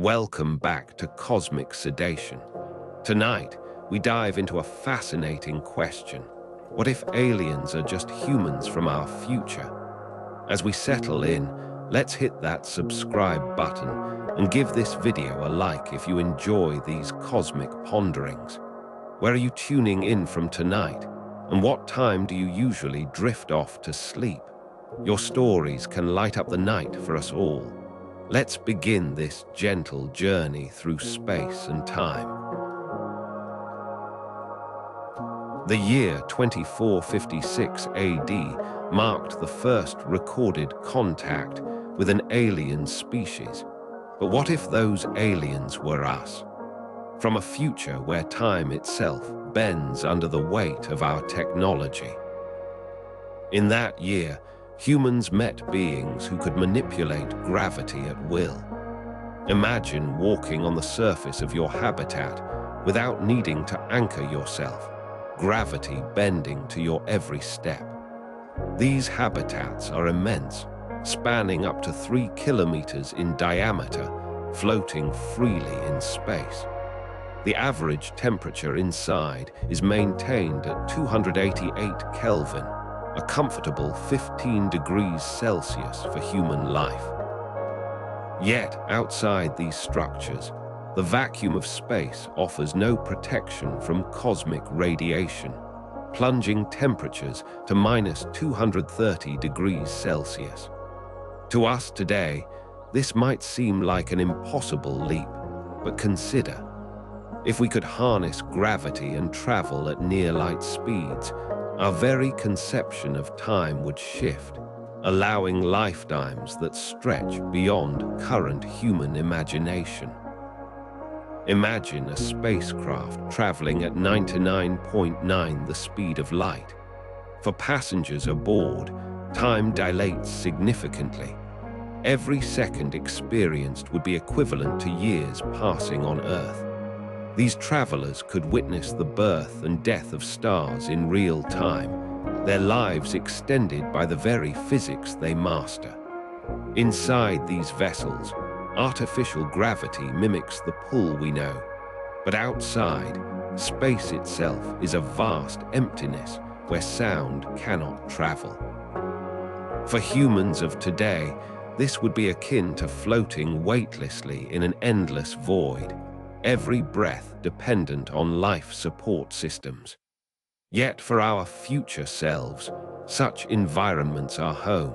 Welcome back to Cosmic Sedation. Tonight, we dive into a fascinating question. What if aliens are just humans from our future? As we settle in, let's hit that subscribe button and give this video a like if you enjoy these cosmic ponderings. Where are you tuning in from tonight? And what time do you usually drift off to sleep? Your stories can light up the night for us all. Let's begin this gentle journey through space and time. The year 2456 AD marked the first recorded contact with an alien species. But what if those aliens were us? From a future where time itself bends under the weight of our technology. In that year, humans met beings who could manipulate gravity at will. Imagine walking on the surface of your habitat without needing to anchor yourself, gravity bending to your every step. These habitats are immense, spanning up to 3 kilometers in diameter, floating freely in space. The average temperature inside is maintained at 288 Kelvin, a comfortable 15 degrees Celsius for human life. Yet, outside these structures, the vacuum of space offers no protection from cosmic radiation, plunging temperatures to minus 230 degrees Celsius. To us today, this might seem like an impossible leap, but consider, if we could harness gravity and travel at near-light speeds, our very conception of time would shift, allowing lifetimes that stretch beyond current human imagination. Imagine a spacecraft traveling at 99.9 the speed of light. For passengers aboard, time dilates significantly. Every second experienced would be equivalent to years passing on Earth. These travelers could witness the birth and death of stars in real time, their lives extended by the very physics they master. Inside these vessels, artificial gravity mimics the pull we know, but outside, space itself is a vast emptiness where sound cannot travel. For humans of today, this would be akin to floating weightlessly in an endless void, every breath dependent on life support systems. Yet for our future selves, such environments are home.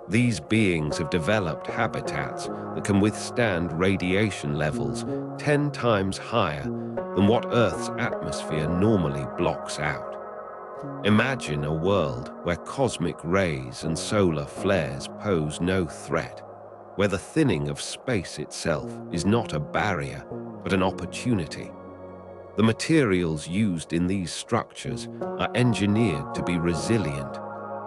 These beings have developed habitats that can withstand radiation levels 10 times higher than what Earth's atmosphere normally blocks out. Imagine a world where cosmic rays and solar flares pose no threat, where the thinning of space itself is not a barrier, but an opportunity. The materials used in these structures are engineered to be resilient,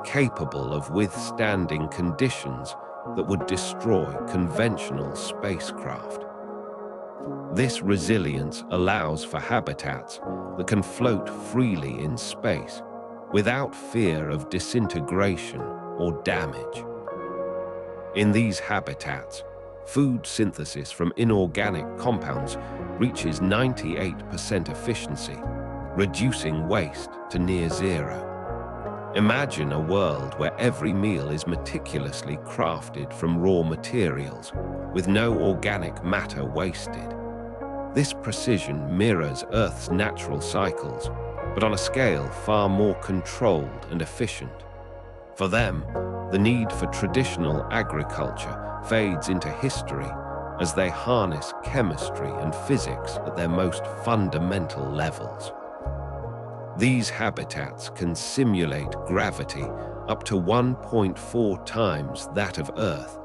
capable of withstanding conditions that would destroy conventional spacecraft. This resilience allows for habitats that can float freely in space without fear of disintegration or damage. In these habitats, food synthesis from inorganic compounds reaches 98% efficiency, reducing waste to near zero. Imagine a world where every meal is meticulously crafted from raw materials, with no organic matter wasted. This precision mirrors Earth's natural cycles, but on a scale far more controlled and efficient. For them, the need for traditional agriculture fades into history as they harness chemistry and physics at their most fundamental levels. These habitats can simulate gravity up to 1.4 times that of Earth,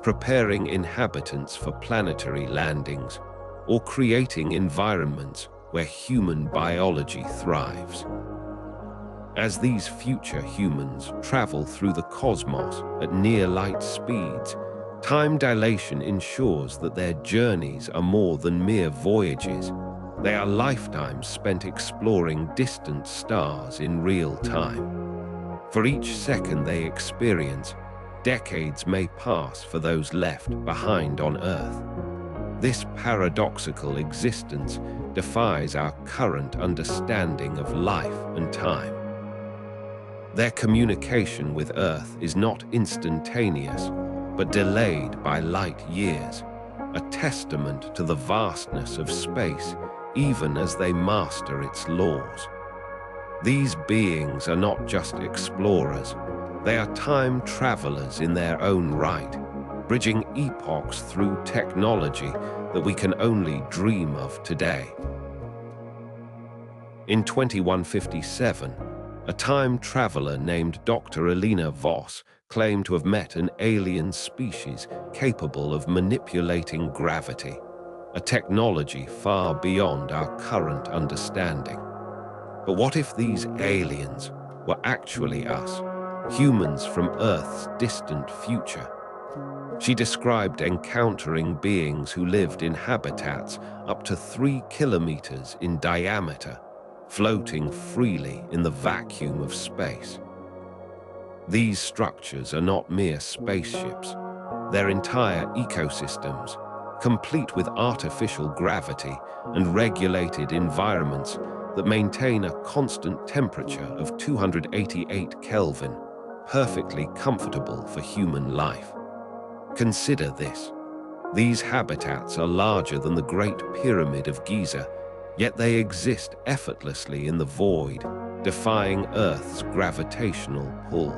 preparing inhabitants for planetary landings or creating environments where human biology thrives. As these future humans travel through the cosmos at near-light speeds, time dilation ensures that their journeys are more than mere voyages. They are lifetimes spent exploring distant stars in real time. For each second they experience, decades may pass for those left behind on Earth. This paradoxical existence defies our current understanding of life and time. Their communication with Earth is not instantaneous, but delayed by light years, a testament to the vastness of space, even as they master its laws. These beings are not just explorers, they are time travelers in their own right, bridging epochs through technology that we can only dream of today. In 2157, a time traveler named Dr. Elena Voss claimed to have met an alien species capable of manipulating gravity, a technology far beyond our current understanding. But what if these aliens were actually us, humans from Earth's distant future? She described encountering beings who lived in habitats up to 3 kilometers in diameter, floating freely in the vacuum of space. These structures are not mere spaceships. They're entire ecosystems, complete with artificial gravity and regulated environments that maintain a constant temperature of 288 Kelvin, perfectly comfortable for human life. Consider this. These habitats are larger than the Great Pyramid of Giza, yet they exist effortlessly in the void, defying Earth's gravitational pull.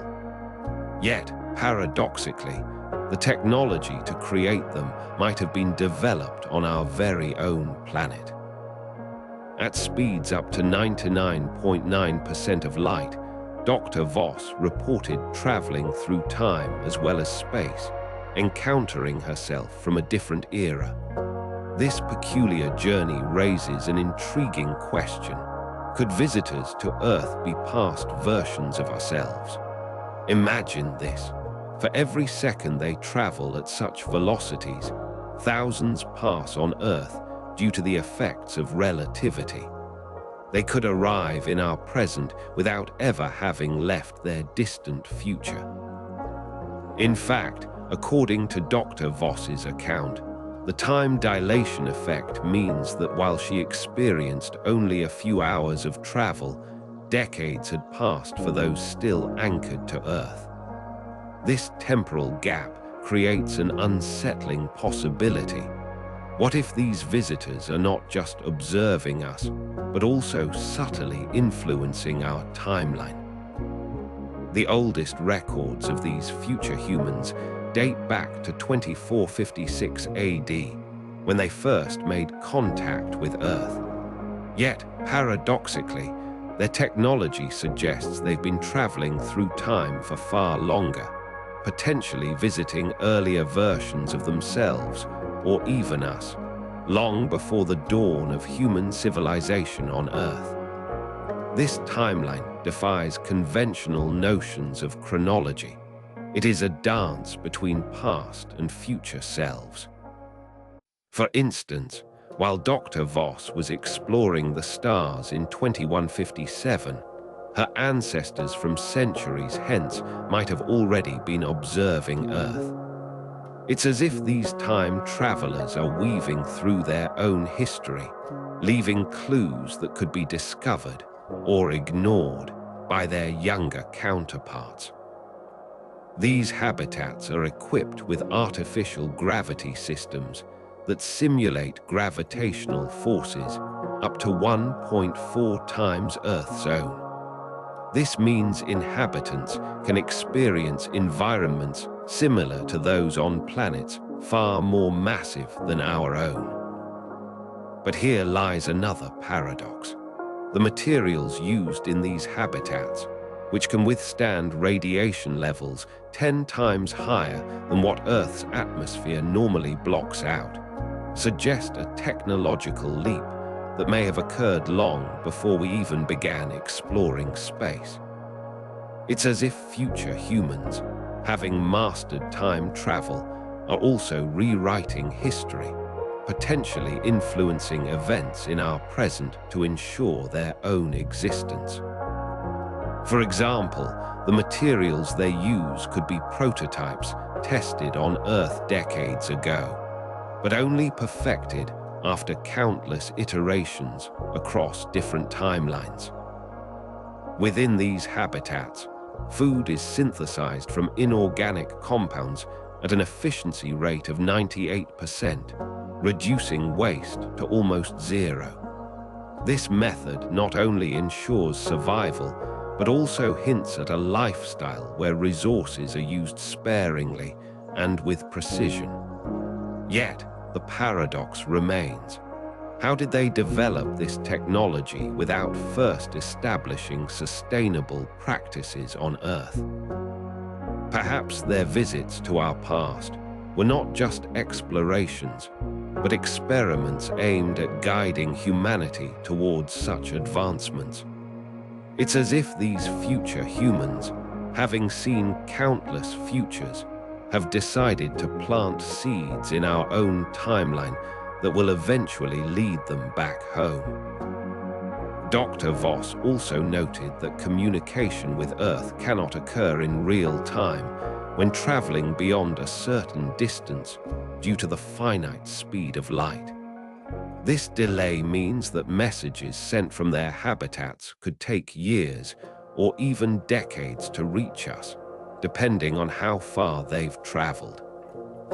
Yet, paradoxically, the technology to create them might have been developed on our very own planet. At speeds up to 99.9% of light, Dr. Voss reported traveling through time as well as space, encountering herself from a different era. This peculiar journey raises an intriguing question. Could visitors to Earth be past versions of ourselves? Imagine this. For every second they travel at such velocities, thousands pass on Earth due to the effects of relativity. They could arrive in our present without ever having left their distant future. In fact, according to Dr. Voss's account, the time dilation effect means that while she experienced only a few hours of travel, decades had passed for those still anchored to Earth. This temporal gap creates an unsettling possibility. What if these visitors are not just observing us, but also subtly influencing our timeline? The oldest records of these future humans date back to 2456 AD, when they first made contact with Earth. Yet, paradoxically, their technology suggests they've been traveling through time for far longer, potentially visiting earlier versions of themselves, or even us, long before the dawn of human civilization on Earth. This timeline defies conventional notions of chronology. It is a dance between past and future selves. For instance, while Dr. Voss was exploring the stars in 2157, her ancestors from centuries hence might have already been observing Earth. It's as if these time travelers are weaving through their own history, leaving clues that could be discovered or ignored by their younger counterparts. These habitats are equipped with artificial gravity systems that simulate gravitational forces up to 1.4 times Earth's own. This means inhabitants can experience environments similar to those on planets far more massive than our own. But here lies another paradox. The materials used in these habitats, which can withstand radiation levels 10 times higher than what Earth's atmosphere normally blocks out, suggest a technological leap that may have occurred long before we even began exploring space. It's as if future humans, having mastered time travel, are also rewriting history, potentially influencing events in our present to ensure their own existence. For example, the materials they use could be prototypes tested on Earth decades ago. but only perfected after countless iterations across different timelines. Within these habitats, food is synthesized from inorganic compounds at an efficiency rate of 98%, reducing waste to almost zero. This method not only ensures survival, but also hints at a lifestyle where resources are used sparingly and with precision. Yet, the paradox remains. How did they develop this technology without first establishing sustainable practices on Earth? Perhaps their visits to our past were not just explorations, but experiments aimed at guiding humanity towards such advancements. It's as if these future humans, having seen countless futures, have decided to plant seeds in our own timeline that will eventually lead them back home. Dr. Voss also noted that communication with Earth cannot occur in real time when traveling beyond a certain distance due to the finite speed of light. This delay means that messages sent from their habitats could take years or even decades to reach us, depending on how far they've traveled.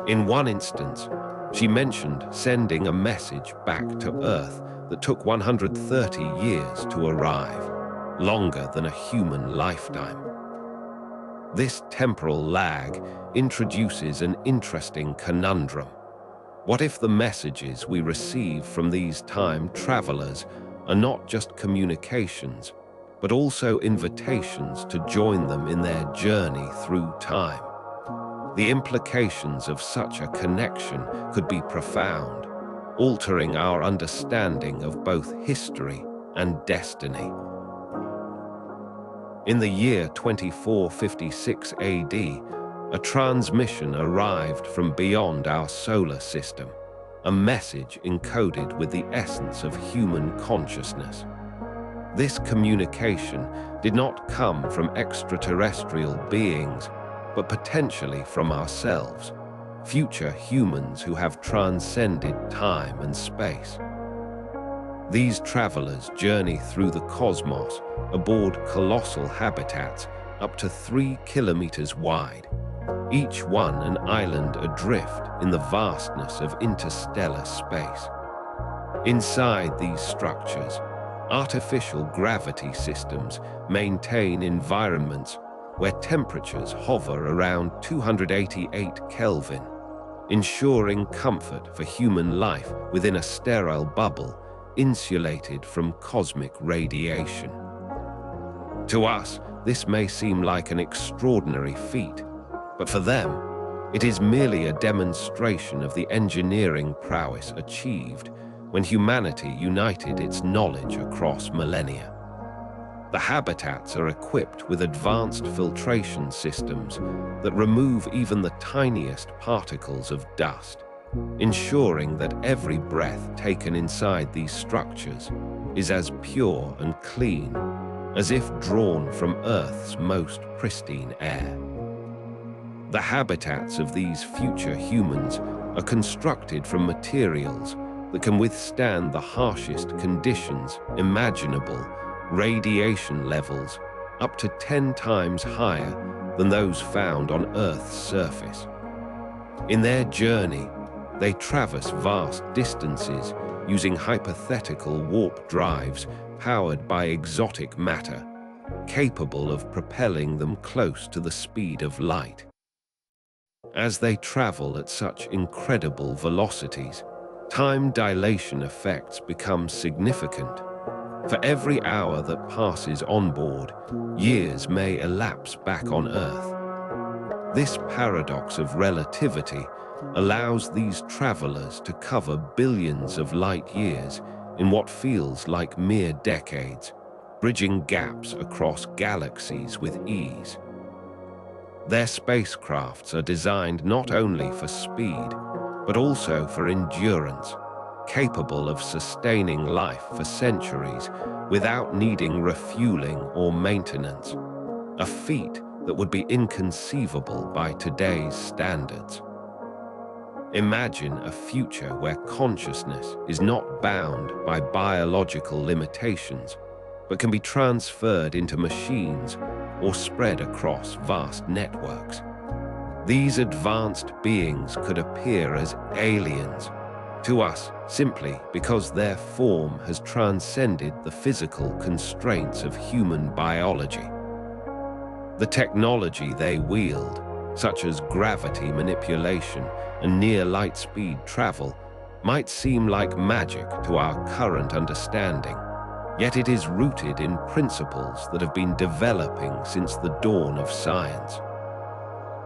In one instance, she mentioned sending a message back to Earth that took 130 years to arrive, longer than a human lifetime. This temporal lag introduces an interesting conundrum. What if the messages we receive from these time travelers are not just communications, but also invitations to join them in their journey through time? The implications of such a connection could be profound, altering our understanding of both history and destiny. In the year 2456 AD, a transmission arrived from beyond our solar system, a message encoded with the essence of human consciousness. This communication did not come from extraterrestrial beings, but potentially from ourselves, future humans who have transcended time and space. These travelers journey through the cosmos aboard colossal habitats up to 3 kilometers wide, each one an island adrift in the vastness of interstellar space. Inside these structures, artificial gravity systems maintain environments where temperatures hover around 288 Kelvin, ensuring comfort for human life within a sterile bubble insulated from cosmic radiation. To us, this may seem like an extraordinary feat, but for them, it is merely a demonstration of the engineering prowess achieved when humanity united its knowledge across millennia. The habitats are equipped with advanced filtration systems that remove even the tiniest particles of dust, ensuring that every breath taken inside these structures is as pure and clean as if drawn from Earth's most pristine air. The habitats of these future humans are constructed from materials that can withstand the harshest conditions imaginable, radiation levels up to 10 times higher than those found on Earth's surface. In their journey, they traverse vast distances using hypothetical warp drives powered by exotic matter, capable of propelling them close to the speed of light. As they travel at such incredible velocities, time dilation effects become significant. For every hour that passes on board, years may elapse back on Earth. This paradox of relativity allows these travelers to cover billions of light years in what feels like mere decades, bridging gaps across galaxies with ease. Their spacecrafts are designed not only for speed, but also for endurance, capable of sustaining life for centuries without needing refueling or maintenance, a feat that would be inconceivable by today's standards. Imagine a future where consciousness is not bound by biological limitations, but can be transferred into machines or spread across vast networks. These advanced beings could appear as aliens to us simply because their form has transcended the physical constraints of human biology. The technology they wield, such as gravity manipulation and near light speed travel, might seem like magic to our current understanding, yet it is rooted in principles that have been developing since the dawn of science.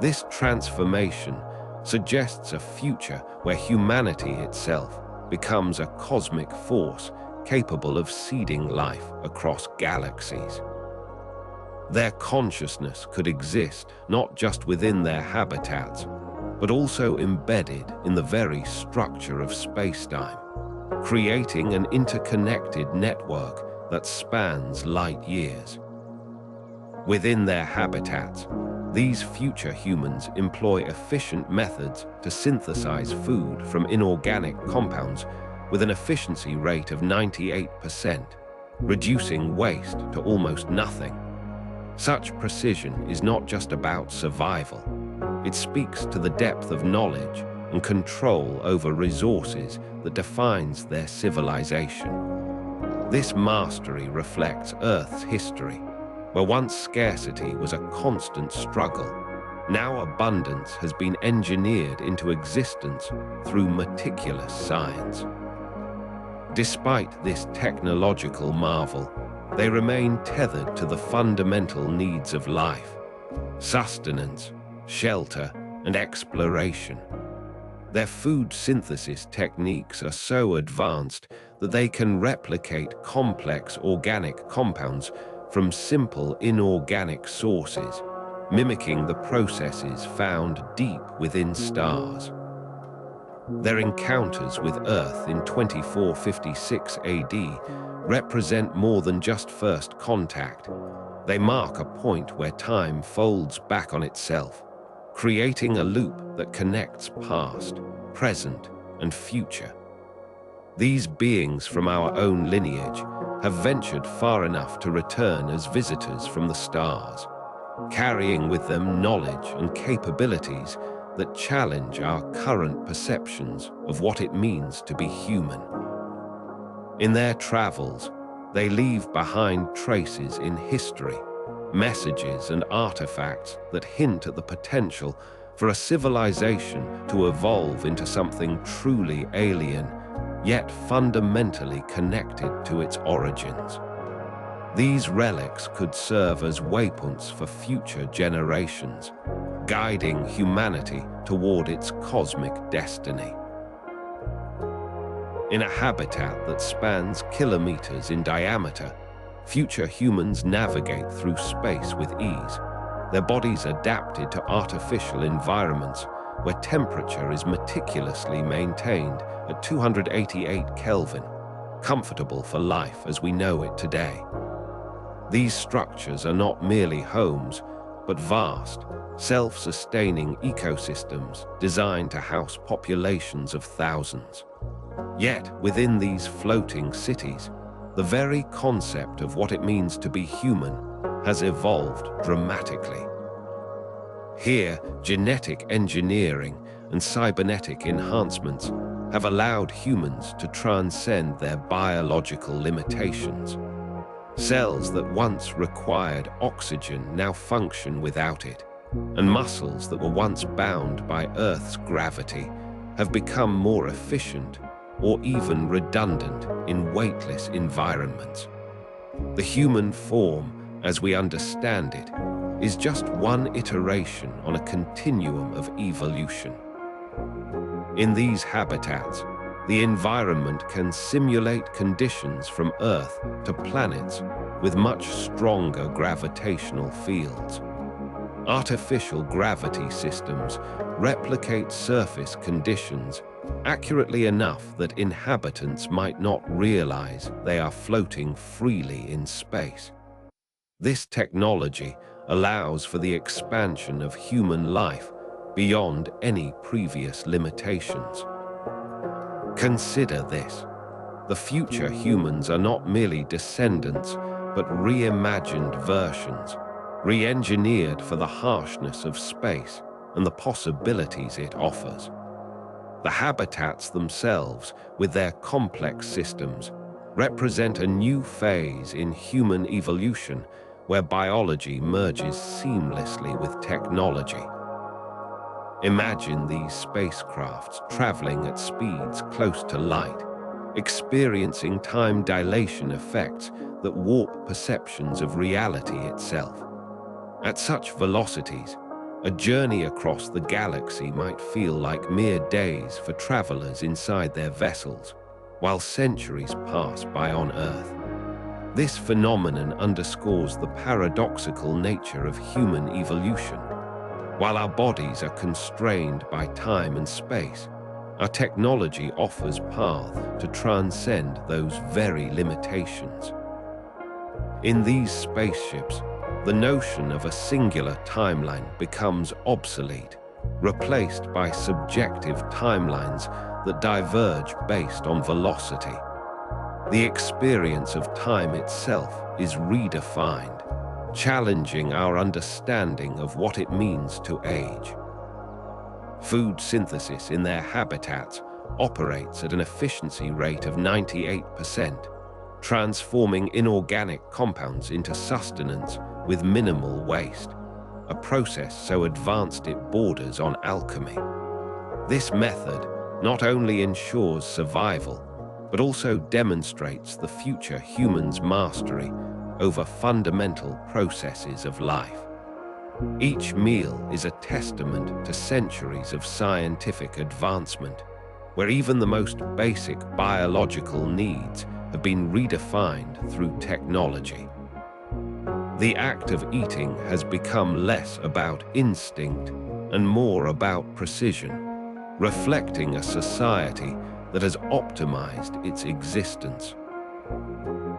This transformation suggests a future where humanity itself becomes a cosmic force capable of seeding life across galaxies. Their consciousness could exist not just within their habitats, but also embedded in the very structure of space-time, creating an interconnected network that spans light years. Within their habitats, these future humans employ efficient methods to synthesize food from inorganic compounds with an efficiency rate of 98%, reducing waste to almost nothing. Such precision is not just about survival. It speaks to the depth of knowledge and control over resources that defines their civilization. This mastery reflects Earth's history, where once scarcity was a constant struggle. Now abundance has been engineered into existence through meticulous science. Despite this technological marvel, they remain tethered to the fundamental needs of life: sustenance, shelter, and exploration. Their food synthesis techniques are so advanced that they can replicate complex organic compounds from simple inorganic sources, mimicking the processes found deep within stars. Their encounters with Earth in 2456 AD represent more than just first contact. They mark a point where time folds back on itself, creating a loop that connects past, present, and future. These beings from our own lineage have ventured far enough to return as visitors from the stars, carrying with them knowledge and capabilities that challenge our current perceptions of what it means to be human. In their travels, they leave behind traces in history, messages and artifacts that hint at the potential for a civilization to evolve into something truly alien, yet fundamentally connected to its origins. These relics could serve as waypoints for future generations, guiding humanity toward its cosmic destiny. In a habitat that spans kilometers in diameter, future humans navigate through space with ease, their bodies adapted to artificial environments where temperature is meticulously maintained at 288 Kelvin, comfortable for life as we know it today. These structures are not merely homes, but vast, self-sustaining ecosystems designed to house populations of thousands. Yet, within these floating cities, the very concept of what it means to be human has evolved dramatically. Here, genetic engineering and cybernetic enhancements have allowed humans to transcend their biological limitations. Cells that once required oxygen now function without it, and muscles that were once bound by Earth's gravity have become more efficient or even redundant in weightless environments. The human form, as we understand it, is just one iteration on a continuum of evolution. In these habitats, the environment can simulate conditions from Earth to planets with much stronger gravitational fields. Artificial gravity systems replicate surface conditions accurately enough that inhabitants might not realize they are floating freely in space. This technology allows for the expansion of human life beyond any previous limitations. Consider this. The future humans are not merely descendants, but reimagined versions, re-engineered for the harshness of space and the possibilities it offers. The habitats themselves, with their complex systems, represent a new phase in human evolution where biology merges seamlessly with technology. Imagine these spacecrafts traveling at speeds close to light, experiencing time dilation effects that warp perceptions of reality itself. At such velocities, a journey across the galaxy might feel like mere days for travelers inside their vessels, while centuries pass by on Earth. This phenomenon underscores the paradoxical nature of human evolution. While our bodies are constrained by time and space, our technology offers paths to transcend those very limitations. In these spaceships, the notion of a singular timeline becomes obsolete, replaced by subjective timelines that diverge based on velocity. The experience of time itself is redefined, challenging our understanding of what it means to age. Food synthesis in their habitats operates at an efficiency rate of 98%, transforming inorganic compounds into sustenance with minimal waste, a process so advanced it borders on alchemy. This method not only ensures survival, but also demonstrates the future human's mastery over fundamental processes of life. Each meal is a testament to centuries of scientific advancement, where even the most basic biological needs have been redefined through technology. The act of eating has become less about instinct and more about precision, reflecting a society that has optimized its existence.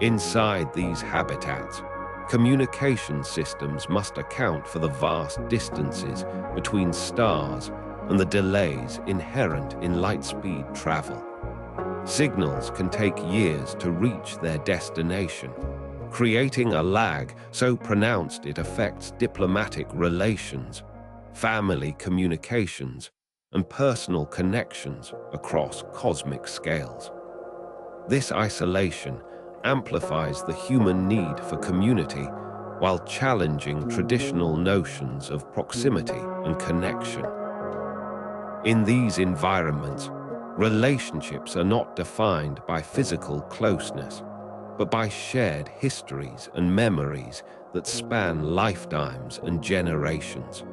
Inside these habitats, communication systems must account for the vast distances between stars and the delays inherent in light-speed travel. Signals can take years to reach their destination, creating a lag so pronounced it affects diplomatic relations, family communications, and personal connections across cosmic scales. This isolation amplifies the human need for community while challenging traditional notions of proximity and connection. In these environments, relationships are not defined by physical closeness, but by shared histories and memories that span lifetimes and generations.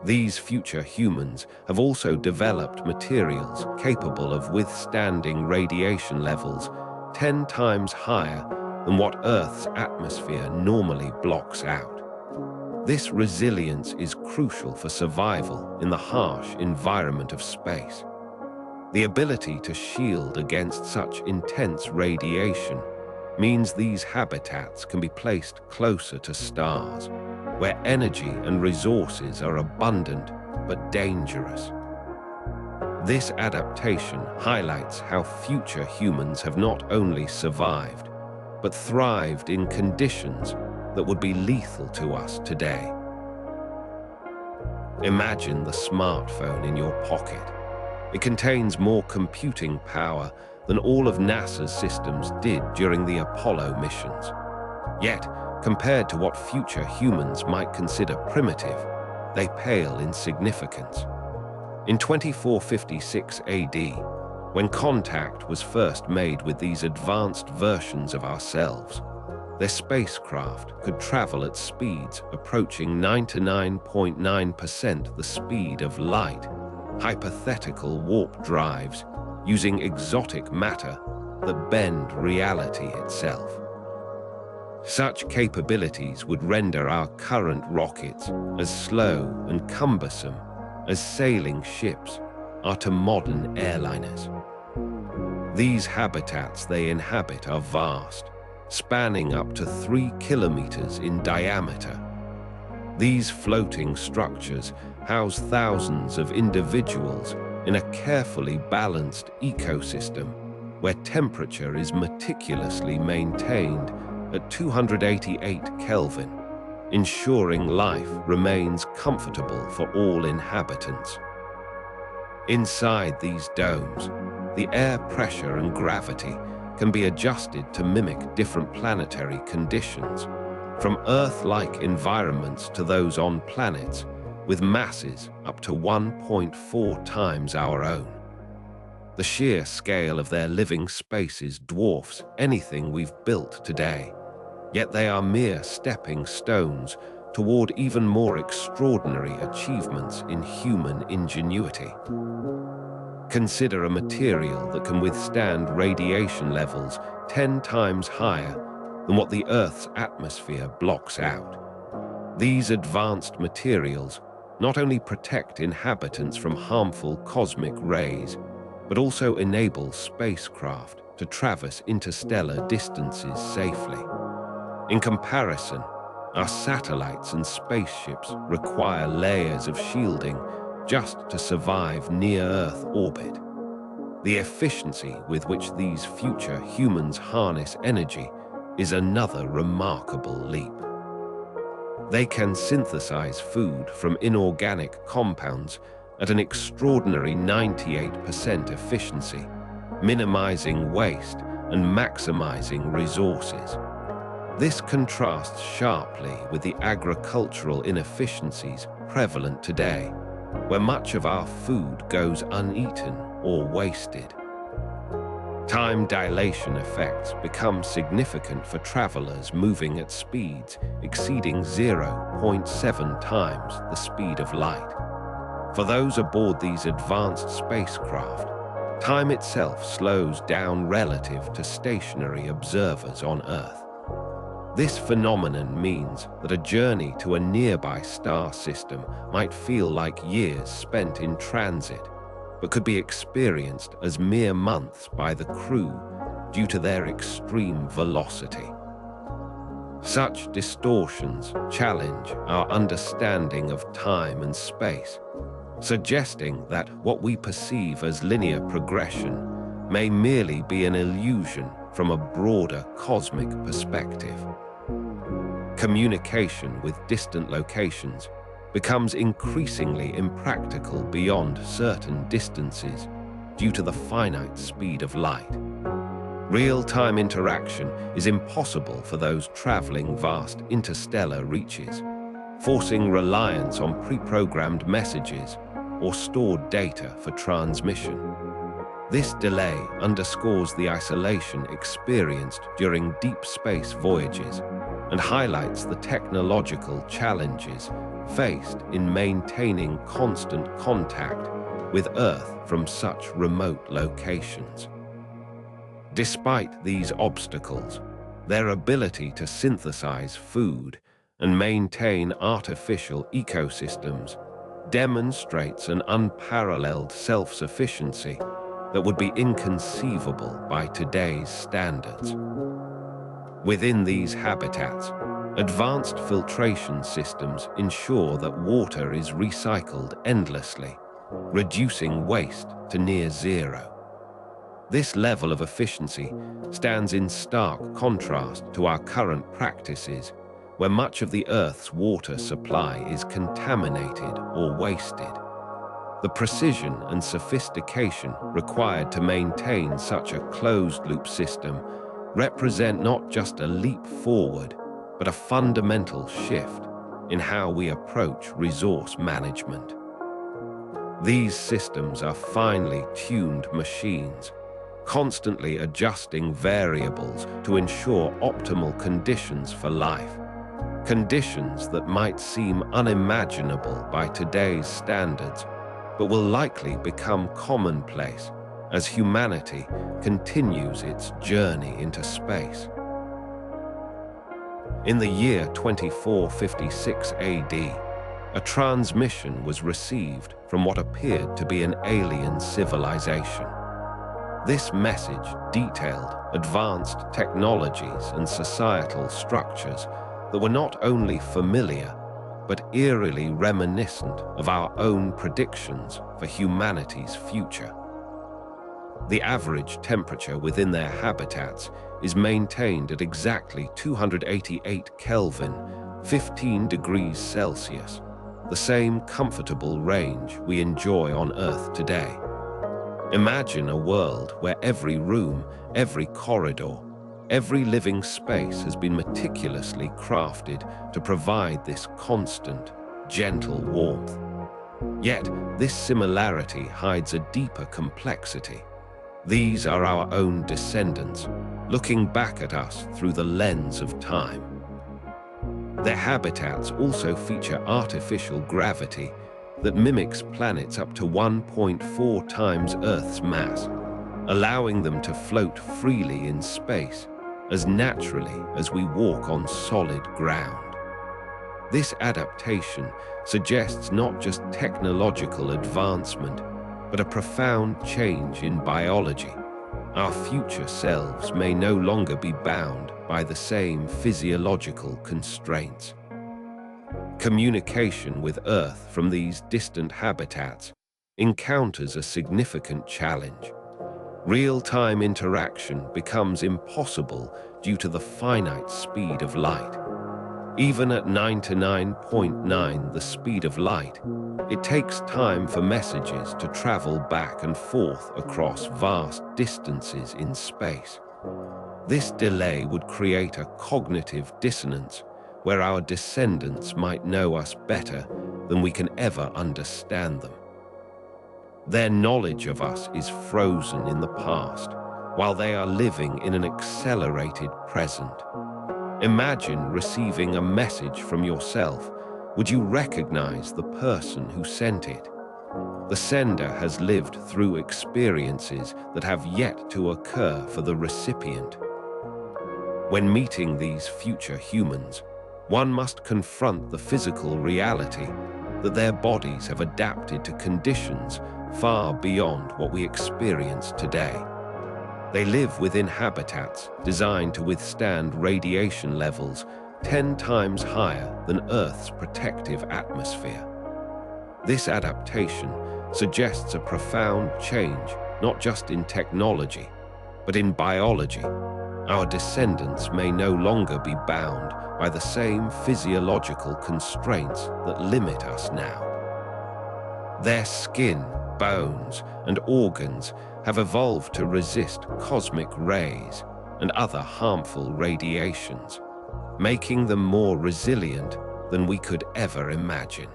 These future humans have also developed materials capable of withstanding radiation levels 10 times higher than what Earth's atmosphere normally blocks out. This resilience is crucial for survival in the harsh environment of space. The ability to shield against such intense radiation means these habitats can be placed closer to stars, where energy and resources are abundant but dangerous. This adaptation highlights how future humans have not only survived, but thrived in conditions that would be lethal to us today. Imagine the smartphone in your pocket. It contains more computing power than all of NASA's systems did during the Apollo missions. Yet, compared to what future humans might consider primitive, they pale in significance. In 2456 AD, when contact was first made with these advanced versions of ourselves, their spacecraft could travel at speeds approaching 99.9% the speed of light, hypothetical warp drives using exotic matter that bend reality itself. Such capabilities would render our current rockets as slow and cumbersome as sailing ships are to modern airliners. These habitats they inhabit are vast, spanning up to 3 kilometers in diameter. These floating structures house thousands of individuals in a carefully balanced ecosystem where temperature is meticulously maintained at 288 Kelvin, ensuring life remains comfortable for all inhabitants. Inside these domes, the air pressure and gravity can be adjusted to mimic different planetary conditions, from Earth-like environments to those on planets with masses up to 1.4 times our own. The sheer scale of their living spaces dwarfs anything we've built today, yet they are mere stepping stones toward even more extraordinary achievements in human ingenuity. Consider a material that can withstand radiation levels 10 times higher than what the Earth's atmosphere blocks out. These advanced materials not only protect inhabitants from harmful cosmic rays, but also enable spacecraft to traverse interstellar distances safely. In comparison, our satellites and spaceships require layers of shielding just to survive near-Earth orbit. The efficiency with which these future humans harness energy is another remarkable leap. They can synthesize food from inorganic compounds at an extraordinary 98% efficiency, minimizing waste and maximizing resources. This contrasts sharply with the agricultural inefficiencies prevalent today, where much of our food goes uneaten or wasted. Time dilation effects become significant for travelers moving at speeds exceeding 0.7 times the speed of light. For those aboard these advanced spacecraft, time itself slows down relative to stationary observers on Earth. This phenomenon means that a journey to a nearby star system might feel like years spent in transit, but could be experienced as mere months by the crew due to their extreme velocity. Such distortions challenge our understanding of time and space, suggesting that what we perceive as linear progression may merely be an illusion from a broader cosmic perspective. Communication with distant locations becomes increasingly impractical beyond certain distances due to the finite speed of light. Real-time interaction is impossible for those traveling vast interstellar reaches, forcing reliance on pre-programmed messages or stored data for transmission. This delay underscores the isolation experienced during deep space voyages and highlights the technological challenges faced in maintaining constant contact with Earth from such remote locations. Despite these obstacles, their ability to synthesize food and maintain artificial ecosystems demonstrates an unparalleled self-sufficiency that would be inconceivable by today's standards. Within these habitats, advanced filtration systems ensure that water is recycled endlessly, reducing waste to near zero. This level of efficiency stands in stark contrast to our current practices, where much of the Earth's water supply is contaminated or wasted. The precision and sophistication required to maintain such a closed-loop system represent not just a leap forward, but a fundamental shift in how we approach resource management. These systems are finely tuned machines, constantly adjusting variables to ensure optimal conditions for life, conditions that might seem unimaginable by today's standards, but will likely become commonplace as humanity continues its journey into space. In the year 2456 AD, a transmission was received from what appeared to be an alien civilization. This message detailed advanced technologies and societal structures that were not only familiar, but eerily reminiscent of our own predictions for humanity's future. The average temperature within their habitats is maintained at exactly 288 Kelvin, 15 degrees Celsius, the same comfortable range we enjoy on Earth today. Imagine a world where every room, every corridor, every living space has been meticulously crafted to provide this constant, gentle warmth. Yet, this similarity hides a deeper complexity. These are our own descendants, looking back at us through the lens of time. Their habitats also feature artificial gravity that mimics planets up to 1.4 times Earth's mass, allowing them to float freely in space as naturally as we walk on solid ground. This adaptation suggests not just technological advancement, but a profound change in biology. Our future selves may no longer be bound by the same physiological constraints. Communication with Earth from these distant habitats encounters a significant challenge. Real-time interaction becomes impossible due to the finite speed of light. Even at 99.9 the speed of light, it takes time for messages to travel back and forth across vast distances in space. This delay would create a cognitive dissonance where our descendants might know us better than we can ever understand them. Their knowledge of us is frozen in the past, while they are living in an accelerated present. Imagine receiving a message from yourself. Would you recognize the person who sent it? The sender has lived through experiences that have yet to occur for the recipient. When meeting these future humans, one must confront the physical reality that their bodies have adapted to conditions far beyond what we experience today. They live within habitats designed to withstand radiation levels 10 times higher than Earth's protective atmosphere. This adaptation suggests a profound change, not just in technology, but in biology. Our descendants may no longer be bound by the same physiological constraints that limit us now. Their skin, bones, and organs have evolved to resist cosmic rays and other harmful radiations, making them more resilient than we could ever imagine.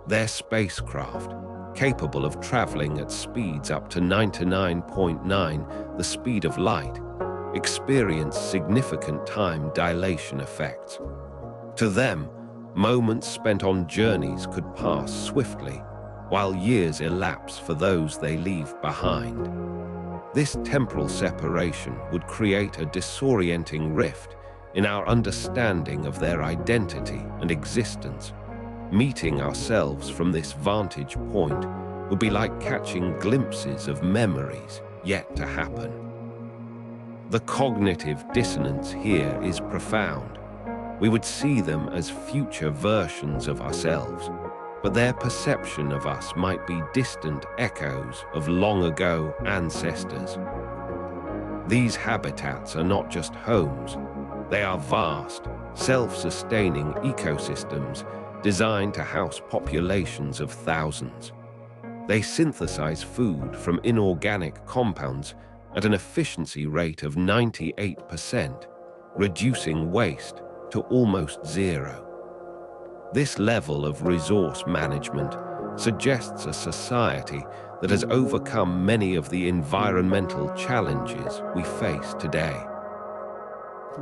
Their spacecraft, capable of traveling at speeds up to 99.9 the speed of light, experience significant time dilation effects. To them, moments spent on journeys could pass swiftly, while years elapse for those they leave behind. This temporal separation would create a disorienting rift in our understanding of their identity and existence. Meeting ourselves from this vantage point would be like catching glimpses of memories yet to happen. The cognitive dissonance here is profound. We would see them as future versions of ourselves, but their perception of us might be distant echoes of long-ago ancestors. These habitats are not just homes, they are vast, self-sustaining ecosystems designed to house populations of thousands. They synthesize food from inorganic compounds at an efficiency rate of 98%, reducing waste to almost zero. This level of resource management suggests a society that has overcome many of the environmental challenges we face today.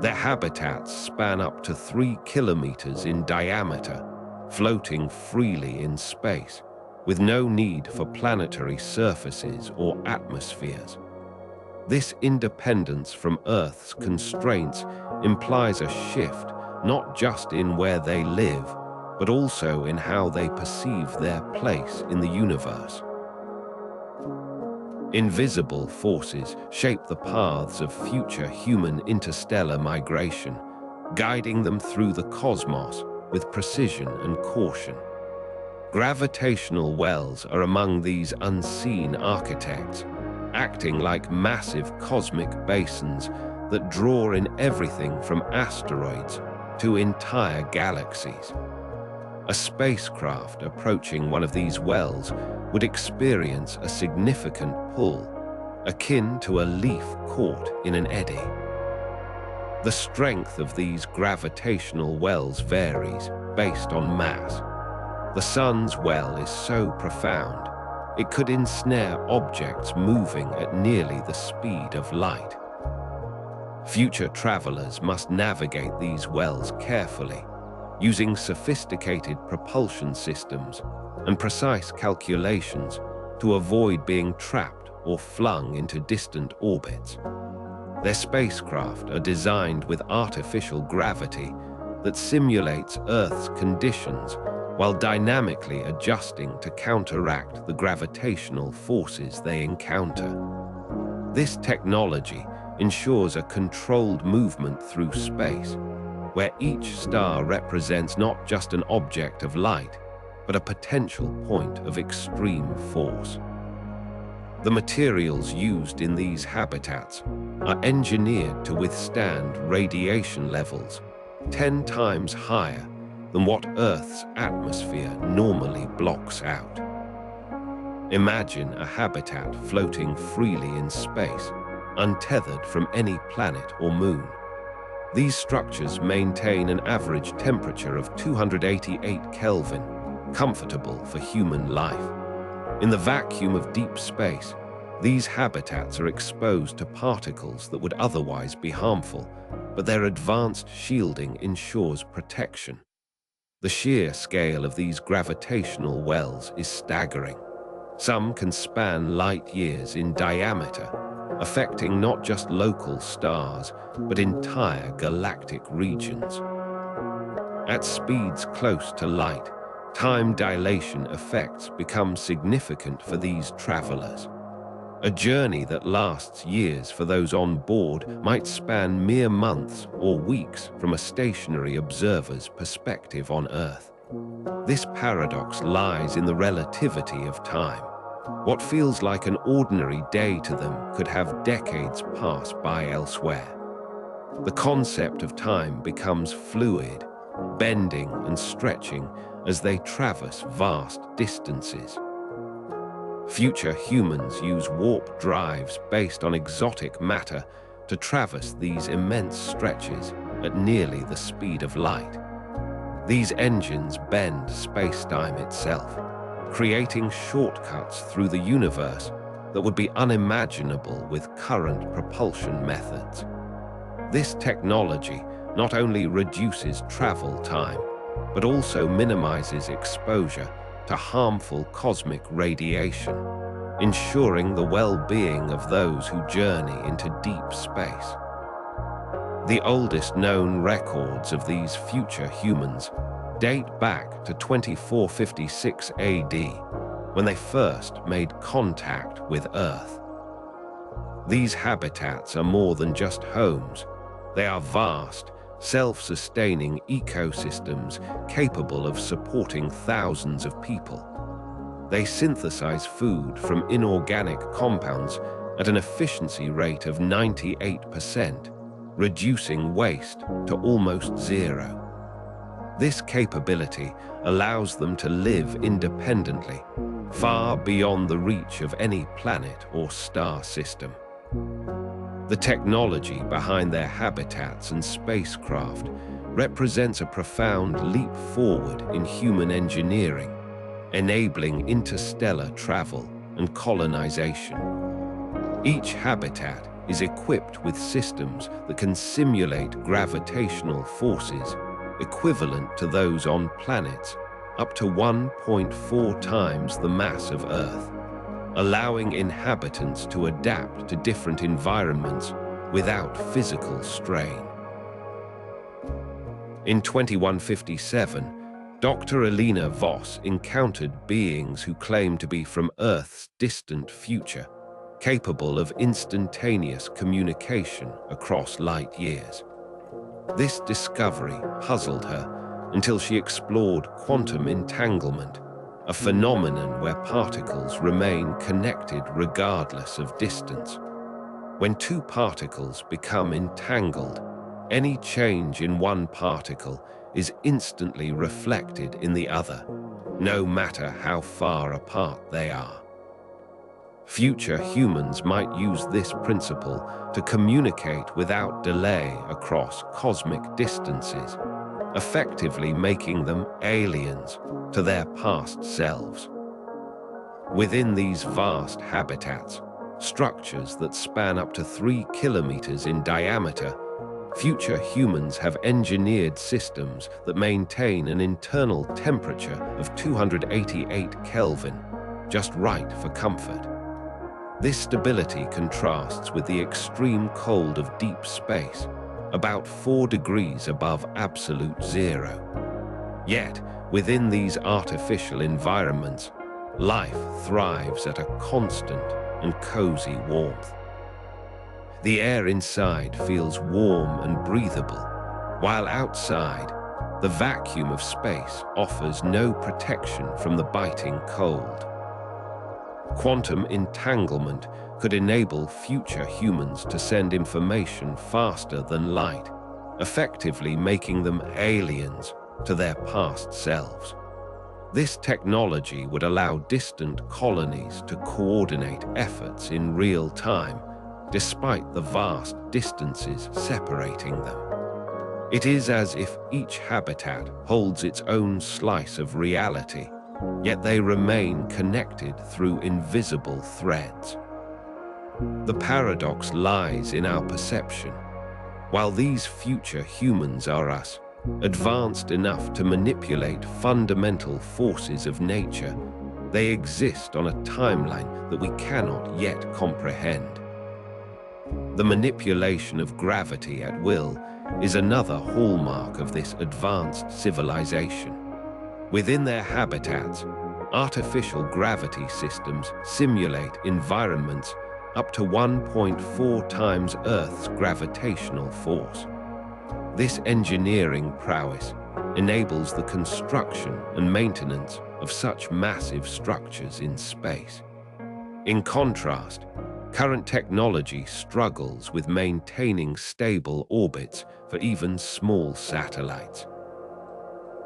Their habitats span up to 3 kilometers in diameter, floating freely in space, with no need for planetary surfaces or atmospheres. This independence from Earth's constraints implies a shift not just in where they live, but also in how they perceive their place in the universe. Invisible forces shape the paths of future human interstellar migration, guiding them through the cosmos with precision and caution. Gravitational wells are among these unseen architects, acting like massive cosmic basins that draw in everything from asteroids to entire galaxies. A spacecraft approaching one of these wells would experience a significant pull, akin to a leaf caught in an eddy. The strength of these gravitational wells varies based on mass. The Sun's well is so profound, it could ensnare objects moving at nearly the speed of light. Future travelers must navigate these wells carefully, using sophisticated propulsion systems and precise calculations to avoid being trapped or flung into distant orbits. Their spacecraft are designed with artificial gravity that simulates Earth's conditions while dynamically adjusting to counteract the gravitational forces they encounter. This technology ensures a controlled movement through space, where each star represents not just an object of light, but a potential point of extreme force. The materials used in these habitats are engineered to withstand radiation levels 10 times higher than what Earth's atmosphere normally blocks out. Imagine a habitat floating freely in space, untethered from any planet or moon. These structures maintain an average temperature of 288 Kelvin, comfortable for human life. In the vacuum of deep space, these habitats are exposed to particles that would otherwise be harmful, but their advanced shielding ensures protection. The sheer scale of these gravitational wells is staggering. Some can span light years in diameter, affecting not just local stars, but entire galactic regions. At speeds close to light, time dilation effects become significant for these travelers. A journey that lasts years for those on board might span mere months or weeks from a stationary observer's perspective on Earth. This paradox lies in the relativity of time. What feels like an ordinary day to them could have decades pass by elsewhere. The concept of time becomes fluid, bending and stretching as they traverse vast distances. Future humans use warp drives based on exotic matter to traverse these immense stretches at nearly the speed of light. These engines bend space-time itself, creating shortcuts through the universe that would be unimaginable with current propulsion methods. This technology not only reduces travel time, but also minimizes exposure to harmful cosmic radiation, ensuring the well-being of those who journey into deep space. The oldest known records of these future humans date back to 2456 AD, when they first made contact with Earth. These habitats are more than just homes. They are vast, self-sustaining ecosystems capable of supporting thousands of people. They synthesize food from inorganic compounds at an efficiency rate of 98%, reducing waste to almost zero. This capability allows them to live independently, far beyond the reach of any planet or star system. The technology behind their habitats and spacecraft represents a profound leap forward in human engineering, enabling interstellar travel and colonization. Each habitat is equipped with systems that can simulate gravitational forces equivalent to those on planets up to 1.4 times the mass of Earth, allowing inhabitants to adapt to different environments without physical strain. In 2157, Dr. Elena Voss encountered beings who claimed to be from Earth's distant future, capable of instantaneous communication across light years. This discovery puzzled her until she explored quantum entanglement, a phenomenon where particles remain connected regardless of distance. When two particles become entangled, any change in one particle is instantly reflected in the other, no matter how far apart they are. Future humans might use this principle to communicate without delay across cosmic distances, effectively making them aliens to their past selves. Within these vast habitats, structures that span up to 3 kilometers in diameter, future humans have engineered systems that maintain an internal temperature of 288 Kelvin, just right for comfort. This stability contrasts with the extreme cold of deep space, about 4 degrees above absolute zero. Yet, within these artificial environments, life thrives at a constant and cozy warmth. The air inside feels warm and breathable, while outside, the vacuum of space offers no protection from the biting cold. Quantum entanglement could enable future humans to send information faster than light, effectively making them aliens to their past selves. This technology would allow distant colonies to coordinate efforts in real time, despite the vast distances separating them. It is as if each habitat holds its own slice of reality, yet they remain connected through invisible threads. The paradox lies in our perception. While these future humans are us, advanced enough to manipulate fundamental forces of nature, they exist on a timeline that we cannot yet comprehend. The manipulation of gravity at will is another hallmark of this advanced civilization. Within their habitats, artificial gravity systems simulate environments up to 1.4 times Earth's gravitational force. This engineering prowess enables the construction and maintenance of such massive structures in space. In contrast, current technology struggles with maintaining stable orbits for even small satellites.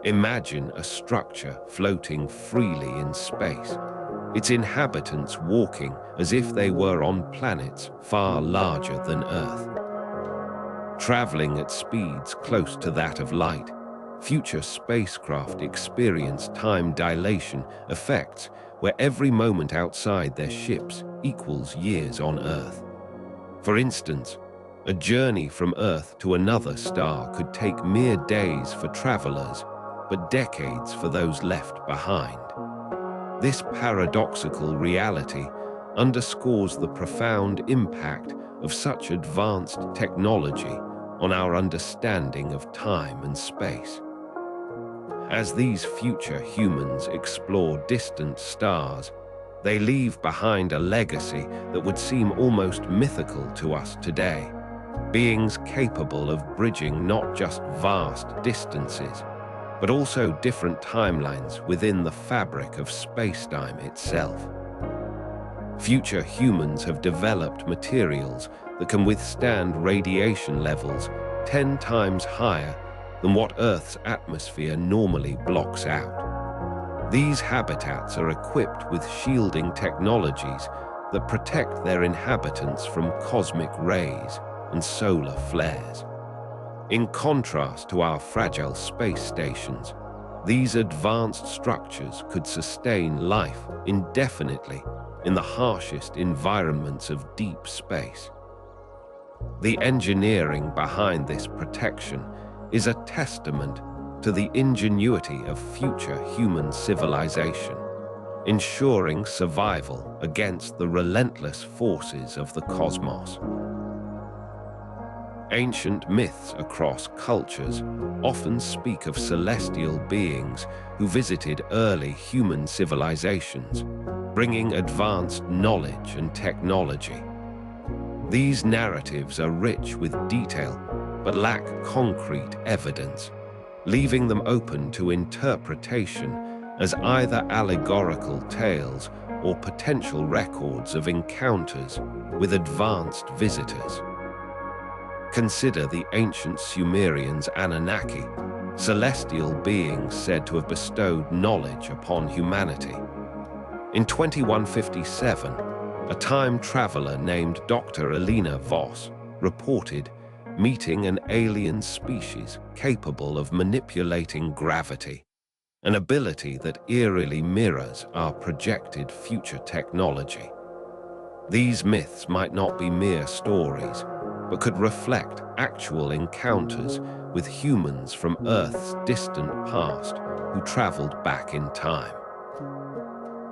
Imagine a structure floating freely in space, its inhabitants walking as if they were on planets far larger than Earth. Traveling at speeds close to that of light, future spacecraft experience time dilation effects where every moment outside their ships equals years on Earth. For instance, a journey from Earth to another star could take mere days for travelers, but decades for those left behind. This paradoxical reality underscores the profound impact of such advanced technology on our understanding of time and space. As these future humans explore distant stars, they leave behind a legacy that would seem almost mythical to us today, beings capable of bridging not just vast distances, but also different timelines within the fabric of space-time itself. Future humans have developed materials that can withstand radiation levels 10 times higher than what Earth's atmosphere normally blocks out. These habitats are equipped with shielding technologies that protect their inhabitants from cosmic rays and solar flares. In contrast to our fragile space stations, these advanced structures could sustain life indefinitely in the harshest environments of deep space. The engineering behind this protection is a testament to the ingenuity of future human civilization, ensuring survival against the relentless forces of the cosmos. Ancient myths across cultures often speak of celestial beings who visited early human civilizations, bringing advanced knowledge and technology. These narratives are rich with detail, but lack concrete evidence, leaving them open to interpretation as either allegorical tales or potential records of encounters with advanced visitors. Consider the ancient Sumerians' Anunnaki, celestial beings said to have bestowed knowledge upon humanity. In 2157, a time traveler named Dr. Elena Voss reported meeting an alien species capable of manipulating gravity, an ability that eerily mirrors our projected future technology. These myths might not be mere stories, but could reflect actual encounters with humans from Earth's distant past who traveled back in time.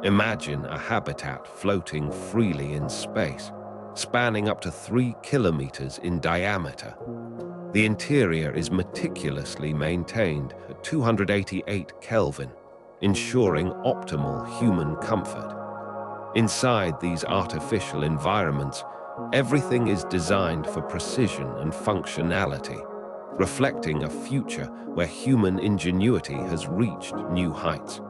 Imagine a habitat floating freely in space, spanning up to 3 kilometers in diameter. The interior is meticulously maintained at 288 Kelvin, ensuring optimal human comfort. Inside these artificial environments, everything is designed for precision and functionality, reflecting a future where human ingenuity has reached new heights.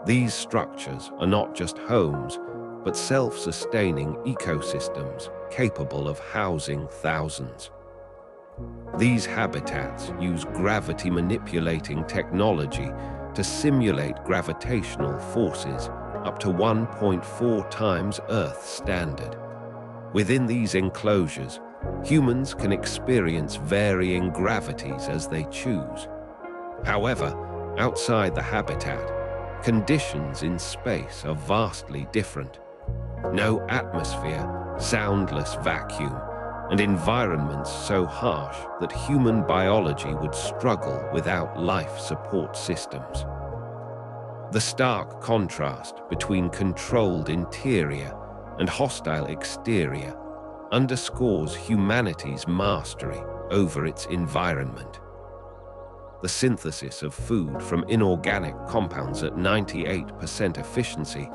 These structures are not just homes, but self-sustaining ecosystems capable of housing thousands. These habitats use gravity-manipulating technology to simulate gravitational forces up to 1.4 times Earth's standard. Within these enclosures, humans can experience varying gravities as they choose. However, outside the habitat, conditions in space are vastly different. No atmosphere, soundless vacuum, and environments so harsh that human biology would struggle without life support systems. The stark contrast between controlled interior and hostile exterior underscores humanity's mastery over its environment. The synthesis of food from inorganic compounds at 98% efficiency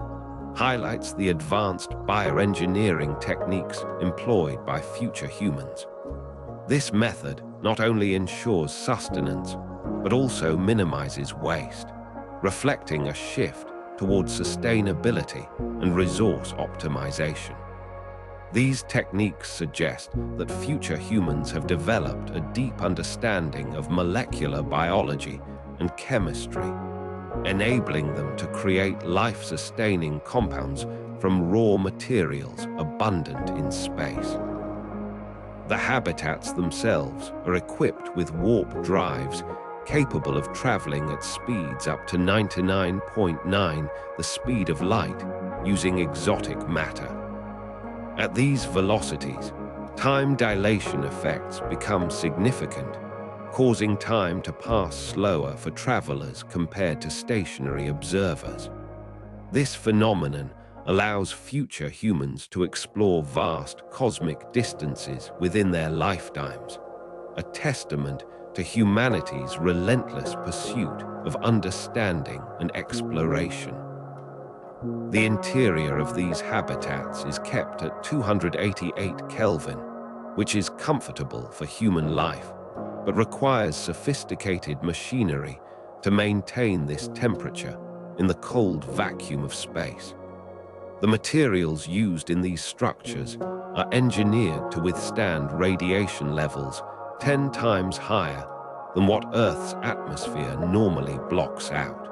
highlights the advanced bioengineering techniques employed by future humans. This method not only ensures sustenance, but also minimizes waste, reflecting a shift towards sustainability and resource optimization. These techniques suggest that future humans have developed a deep understanding of molecular biology and chemistry, enabling them to create life-sustaining compounds from raw materials abundant in space. The habitats themselves are equipped with warp drives capable of traveling at speeds up to 99.9 the speed of light using exotic matter. At these velocities, time dilation effects become significant, causing time to pass slower for travelers compared to stationary observers. This phenomenon allows future humans to explore vast cosmic distances within their lifetimes, a testament to humanity's relentless pursuit of understanding and exploration. The interior of these habitats is kept at 288 Kelvin, which is comfortable for human life, but requires sophisticated machinery to maintain this temperature in the cold vacuum of space. The materials used in these structures are engineered to withstand radiation levels 10 times higher than what Earth's atmosphere normally blocks out.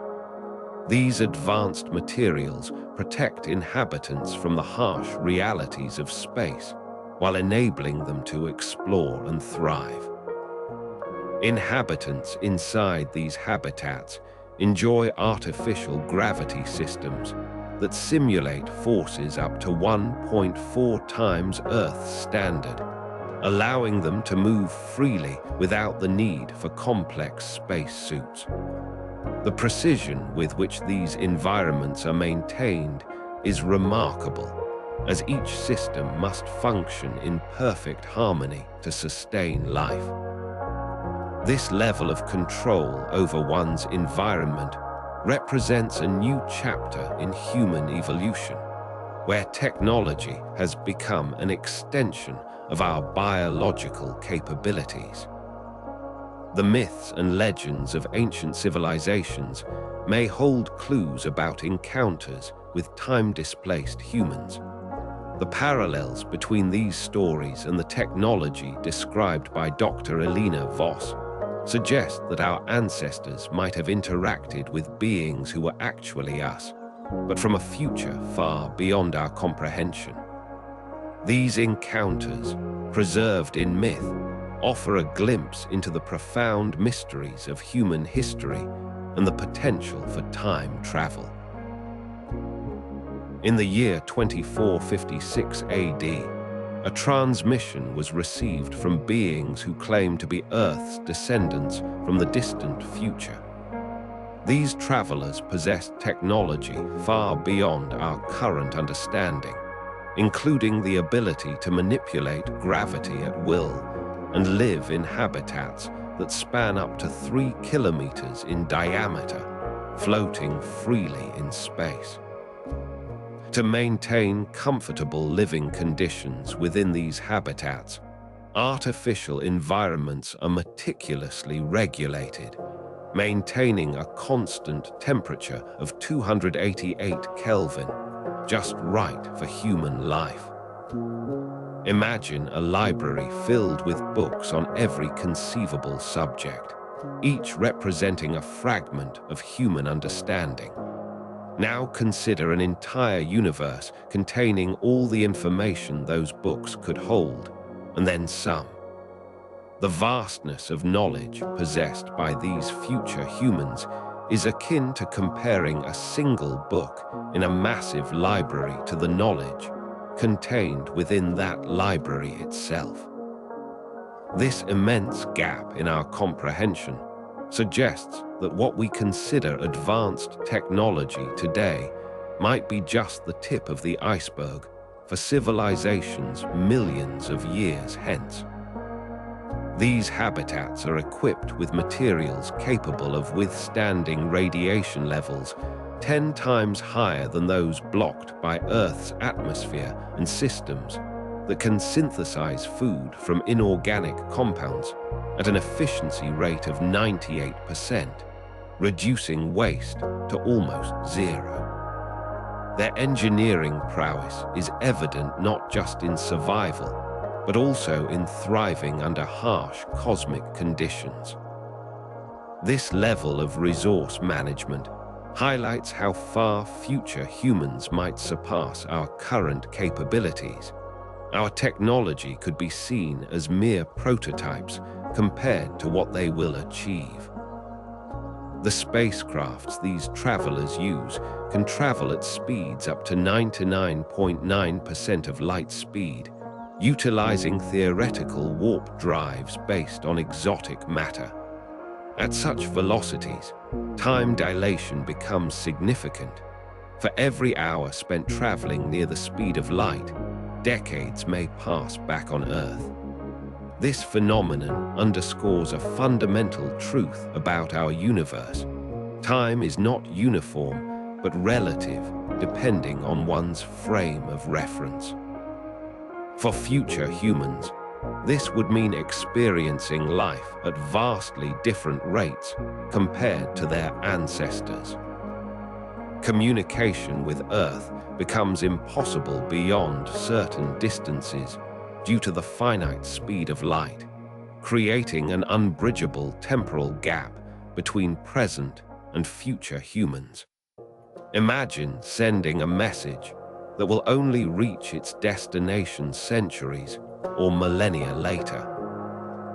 These advanced materials protect inhabitants from the harsh realities of space while enabling them to explore and thrive. Inhabitants inside these habitats enjoy artificial gravity systems that simulate forces up to 1.4 times Earth's standard, allowing them to move freely without the need for complex spacesuits. The precision with which these environments are maintained is remarkable, as each system must function in perfect harmony to sustain life. This level of control over one's environment represents a new chapter in human evolution, where technology has become an extension of our biological capabilities. The myths and legends of ancient civilizations may hold clues about encounters with time-displaced humans. The parallels between these stories and the technology described by Dr. Elena Voss suggest that our ancestors might have interacted with beings who were actually us, but from a future far beyond our comprehension. These encounters, preserved in myth, offer a glimpse into the profound mysteries of human history and the potential for time travel. In the year 2456 AD, a transmission was received from beings who claimed to be Earth's descendants from the distant future. These travelers possessed technology far beyond our current understanding, including the ability to manipulate gravity at will and live in habitats that span up to 3 kilometers in diameter, floating freely in space. To maintain comfortable living conditions within these habitats, artificial environments are meticulously regulated, maintaining a constant temperature of 288 Kelvin, just right for human life. Imagine a library filled with books on every conceivable subject, each representing a fragment of human understanding. Now consider an entire universe containing all the information those books could hold, and then some. The vastness of knowledge possessed by these future humans is akin to comparing a single book in a massive library to the knowledge contained within that library itself. This immense gap in our comprehension suggests that what we consider advanced technology today might be just the tip of the iceberg for civilizations millions of years hence. These habitats are equipped with materials capable of withstanding radiation levels 10 times higher than those blocked by Earth's atmosphere, and systems that can synthesize food from inorganic compounds at an efficiency rate of 98%, reducing waste to almost zero. Their engineering prowess is evident not just in survival, but also in thriving under harsh cosmic conditions. This level of resource management highlights how far future humans might surpass our current capabilities. Our technology could be seen as mere prototypes compared to what they will achieve. The spacecrafts these travelers use can travel at speeds up to 99.9% of light speed, utilizing theoretical warp drives based on exotic matter. At such velocities, time dilation becomes significant. For every hour spent traveling near the speed of light, decades may pass back on Earth. This phenomenon underscores a fundamental truth about our universe. Time is not uniform, but relative, depending on one's frame of reference. For future humans, this would mean experiencing life at vastly different rates compared to their ancestors. Communication with Earth becomes impossible beyond certain distances due to the finite speed of light, creating an unbridgeable temporal gap between present and future humans. Imagine sending a message that will only reach its destination centuries or millennia later.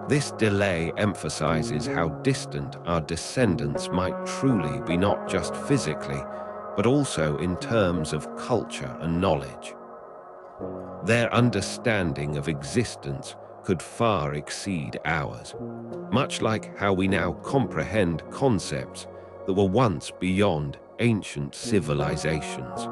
This delay emphasizes how distant our descendants might truly be, not just physically, but also in terms of culture and knowledge. Their understanding of existence could far exceed ours, much like how we now comprehend concepts that were once beyond ancient civilizations.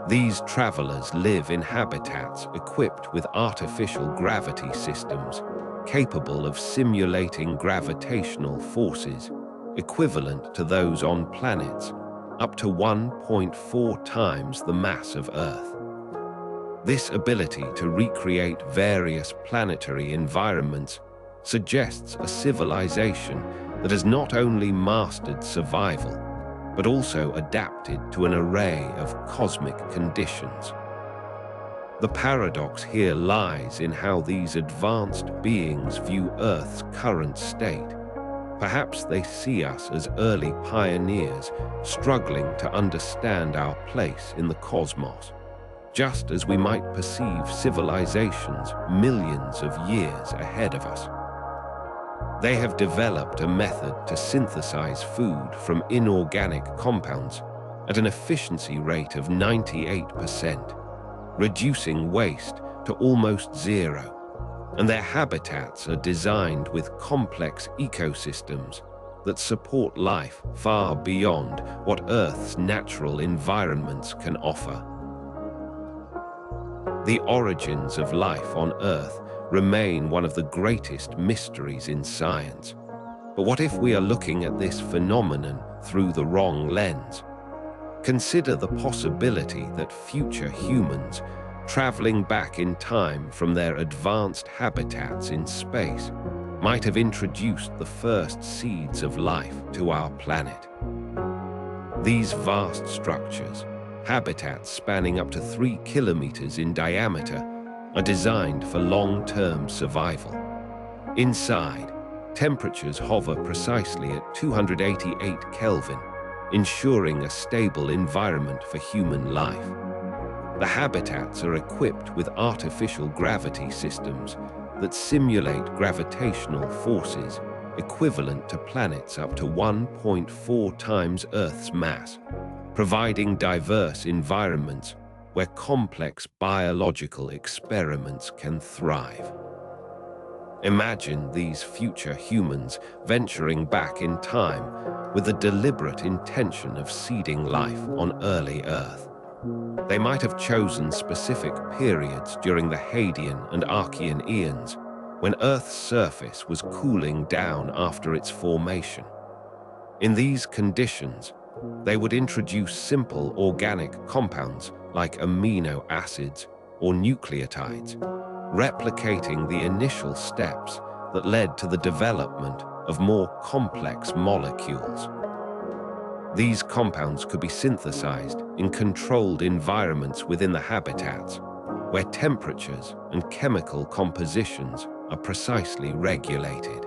These travelers live in habitats equipped with artificial gravity systems capable of simulating gravitational forces equivalent to those on planets up to 1.4 times the mass of Earth. This ability to recreate various planetary environments suggests a civilization that has not only mastered survival, but also adapted to an array of cosmic conditions. The paradox here lies in how these advanced beings view Earth's current state. Perhaps they see us as early pioneers struggling to understand our place in the cosmos, just as we might perceive civilizations millions of years ahead of us. They have developed a method to synthesize food from inorganic compounds at an efficiency rate of 98%, reducing waste to almost zero, and their habitats are designed with complex ecosystems that support life far beyond what Earth's natural environments can offer. The origins of life on Earth remain one of the greatest mysteries in science. But what if we are looking at this phenomenon through the wrong lens? Consider the possibility that future humans, traveling back in time from their advanced habitats in space, might have introduced the first seeds of life to our planet. These vast structures, habitats spanning up to 3 kilometers in diameter, are designed for long-term survival. Inside, temperatures hover precisely at 288 Kelvin, ensuring a stable environment for human life. The habitats are equipped with artificial gravity systems that simulate gravitational forces equivalent to planets up to 1.4 times Earth's mass, providing diverse environments where complex biological experiments can thrive. Imagine these future humans venturing back in time with the deliberate intention of seeding life on early Earth. They might have chosen specific periods during the Hadean and Archean eons, when Earth's surface was cooling down after its formation. In these conditions, they would introduce simple organic compounds like amino acids or nucleotides, replicating the initial steps that led to the development of more complex molecules. These compounds could be synthesized in controlled environments within the habitats, where temperatures and chemical compositions are precisely regulated.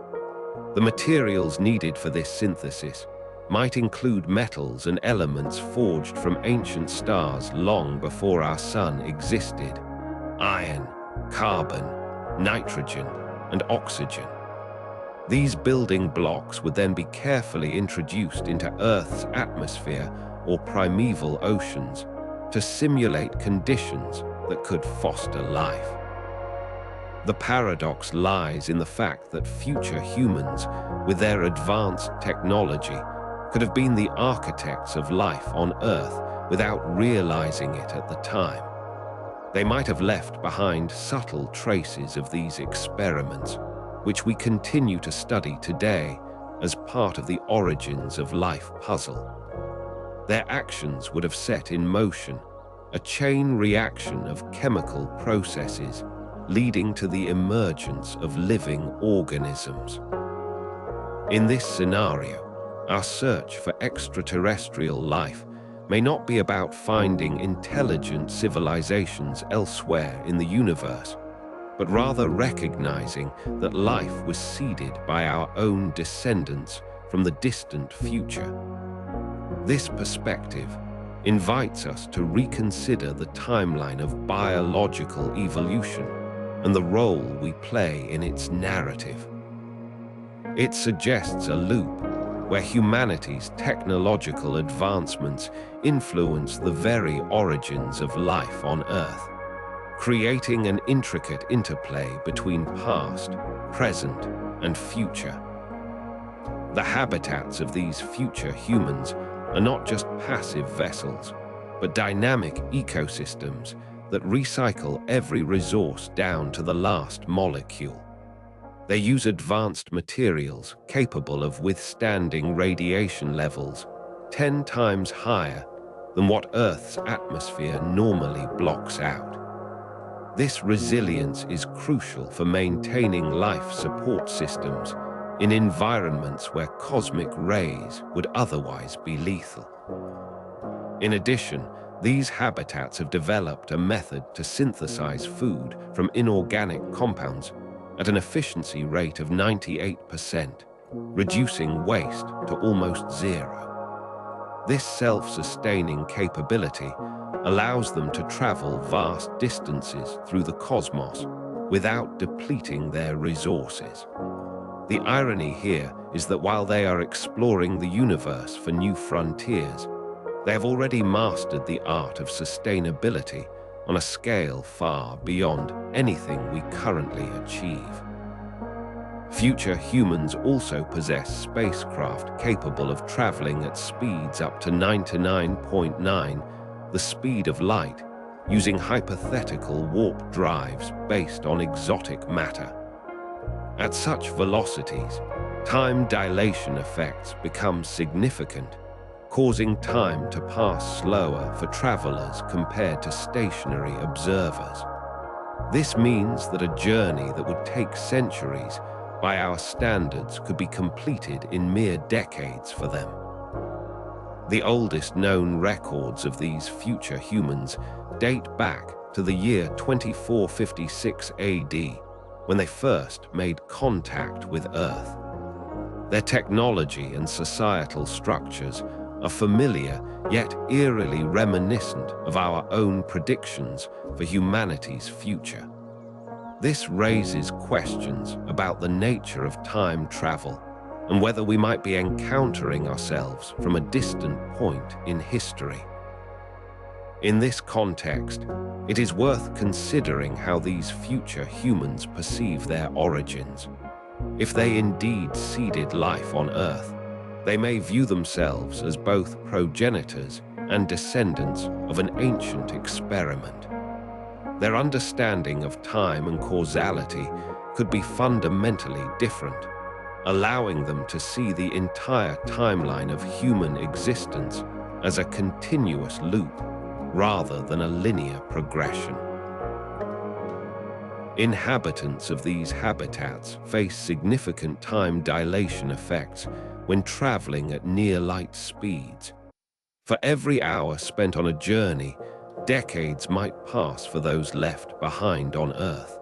The materials needed for this synthesis might include metals and elements forged from ancient stars long before our sun existed: iron, carbon, nitrogen, and oxygen. These building blocks would then be carefully introduced into Earth's atmosphere or primeval oceans to simulate conditions that could foster life. The paradox lies in the fact that future humans, with their advanced technology, could have been the architects of life on Earth without realizing it at the time. They might have left behind subtle traces of these experiments, which we continue to study today as part of the origins of life puzzle. Their actions would have set in motion a chain reaction of chemical processes leading to the emergence of living organisms. In this scenario, our search for extraterrestrial life may not be about finding intelligent civilizations elsewhere in the universe, but rather recognizing that life was seeded by our own descendants from the distant future. This perspective invites us to reconsider the timeline of biological evolution and the role we play in its narrative. It suggests a loop where humanity's technological advancements influence the very origins of life on Earth, creating an intricate interplay between past, present, and future. The habitats of these future humans are not just passive vessels, but dynamic ecosystems that recycle every resource down to the last molecule. They use advanced materials capable of withstanding radiation levels 10 times higher than what Earth's atmosphere normally blocks out. This resilience is crucial for maintaining life support systems in environments where cosmic rays would otherwise be lethal. In addition, these habitats have developed a method to synthesize food from inorganic compounds at an efficiency rate of 98%, reducing waste to almost zero. This self-sustaining capability allows them to travel vast distances through the cosmos without depleting their resources. The irony here is that while they are exploring the universe for new frontiers, they have already mastered the art of sustainability on a scale far beyond anything we currently achieve. Future humans also possess spacecraft capable of traveling at speeds up to 99.9 the speed of light, using hypothetical warp drives based on exotic matter. At such velocities, time dilation effects become significant, causing time to pass slower for travelers compared to stationary observers. This means that a journey that would take centuries by our standards could be completed in mere decades for them. The oldest known records of these future humans date back to the year 2456 AD, when they first made contact with Earth. Their technology and societal structures are familiar yet eerily reminiscent of our own predictions for humanity's future. This raises questions about the nature of time travel and whether we might be encountering ourselves from a distant point in history. In this context, it is worth considering how these future humans perceive their origins. If they indeed seeded life on Earth, they may view themselves as both progenitors and descendants of an ancient experiment. Their understanding of time and causality could be fundamentally different, allowing them to see the entire timeline of human existence as a continuous loop rather than a linear progression. Inhabitants of these habitats face significant time dilation effects when traveling at near-light speeds. For every hour spent on a journey, decades might pass for those left behind on Earth.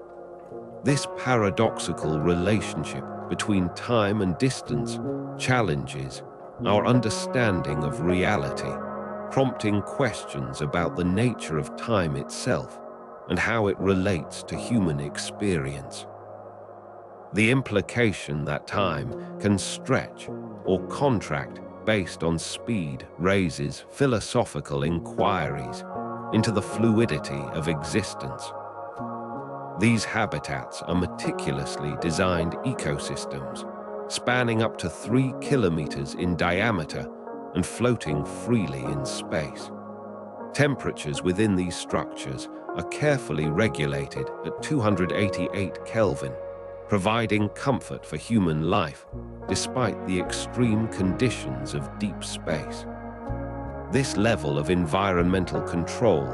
This paradoxical relationship between time and distance challenges our understanding of reality, prompting questions about the nature of time itself and how it relates to human experience. The implication that time can stretch or contract based on speed raises philosophical inquiries into the fluidity of existence. These habitats are meticulously designed ecosystems, spanning up to 3 kilometers in diameter and floating freely in space. Temperatures within these structures are carefully regulated at 288 Kelvin, providing comfort for human life despite the extreme conditions of deep space. This level of environmental control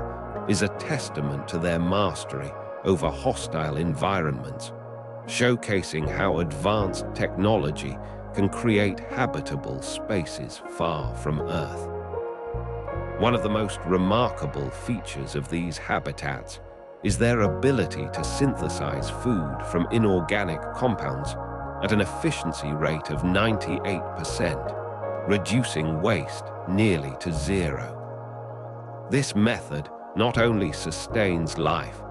is a testament to their mastery over hostile environments, showcasing how advanced technology can create habitable spaces far from Earth. One of the most remarkable features of these habitats is their ability to synthesize food from inorganic compounds at an efficiency rate of 98%, reducing waste nearly to zero. This method not only sustains life,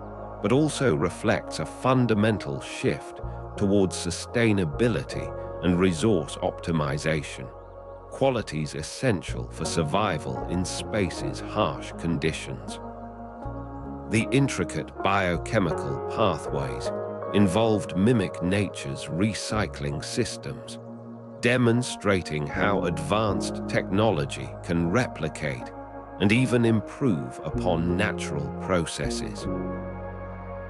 but also reflects a fundamental shift towards sustainability and resource optimization, qualities essential for survival in space's harsh conditions. The intricate biochemical pathways involved mimic nature's recycling systems, demonstrating how advanced technology can replicate and even improve upon natural processes.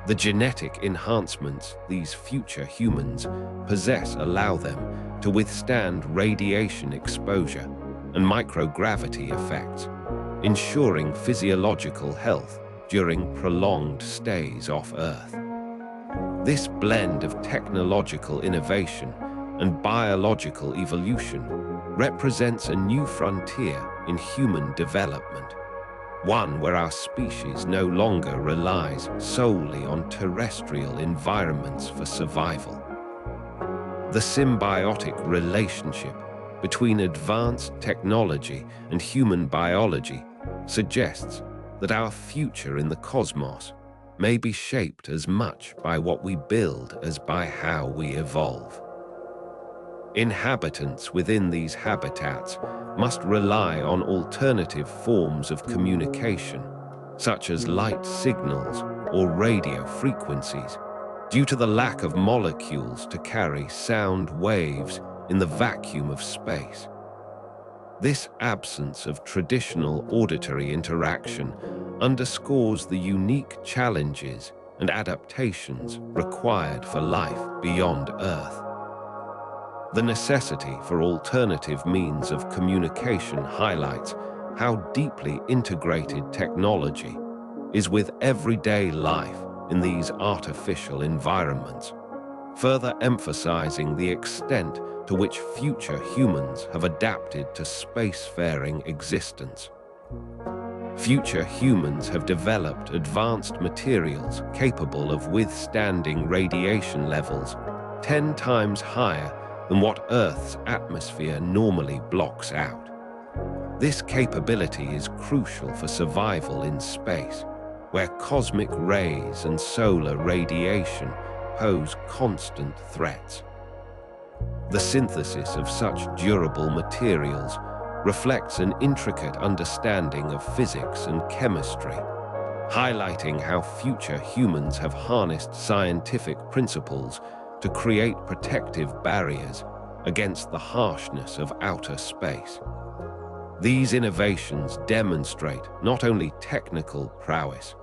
The genetic enhancements these future humans possess allow them to withstand radiation exposure and microgravity effects, ensuring physiological health during prolonged stays off Earth. This blend of technological innovation and biological evolution represents a new frontier in human development, one where our species no longer relies solely on terrestrial environments for survival. The symbiotic relationship between advanced technology and human biology suggests that our future in the cosmos may be shaped as much by what we build as by how we evolve. Inhabitants within these habitats must rely on alternative forms of communication, such as light signals or radio frequencies, due to the lack of molecules to carry sound waves in the vacuum of space. This absence of traditional auditory interaction underscores the unique challenges and adaptations required for life beyond Earth. The necessity for alternative means of communication highlights how deeply integrated technology is with everyday life in these artificial environments, further emphasizing the extent to which future humans have adapted to spacefaring existence. Future humans have developed advanced materials capable of withstanding radiation levels 10 times higher than what Earth's atmosphere normally blocks out. This capability is crucial for survival in space, where cosmic rays and solar radiation pose constant threats. The synthesis of such durable materials reflects an intricate understanding of physics and chemistry, highlighting how future humans have harnessed scientific principles to create protective barriers against the harshness of outer space. These innovations demonstrate not only technical prowess,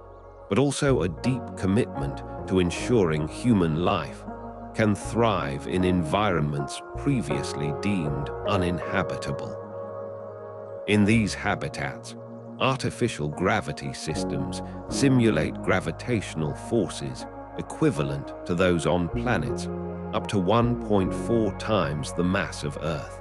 but also a deep commitment to ensuring human life can thrive in environments previously deemed uninhabitable. In these habitats, artificial gravity systems simulate gravitational forces equivalent to those on planets up to 1.4 times the mass of Earth.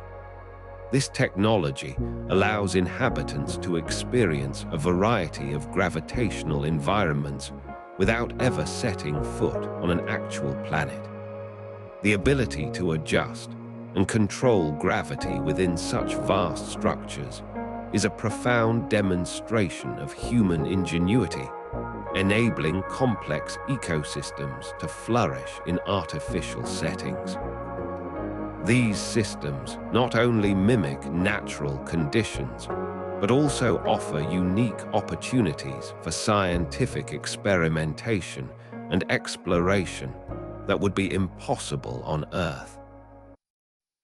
This technology allows inhabitants to experience a variety of gravitational environments without ever setting foot on an actual planet. The ability to adjust and control gravity within such vast structures is a profound demonstration of human ingenuity, enabling complex ecosystems to flourish in artificial settings. These systems not only mimic natural conditions, but also offer unique opportunities for scientific experimentation and exploration that would be impossible on Earth.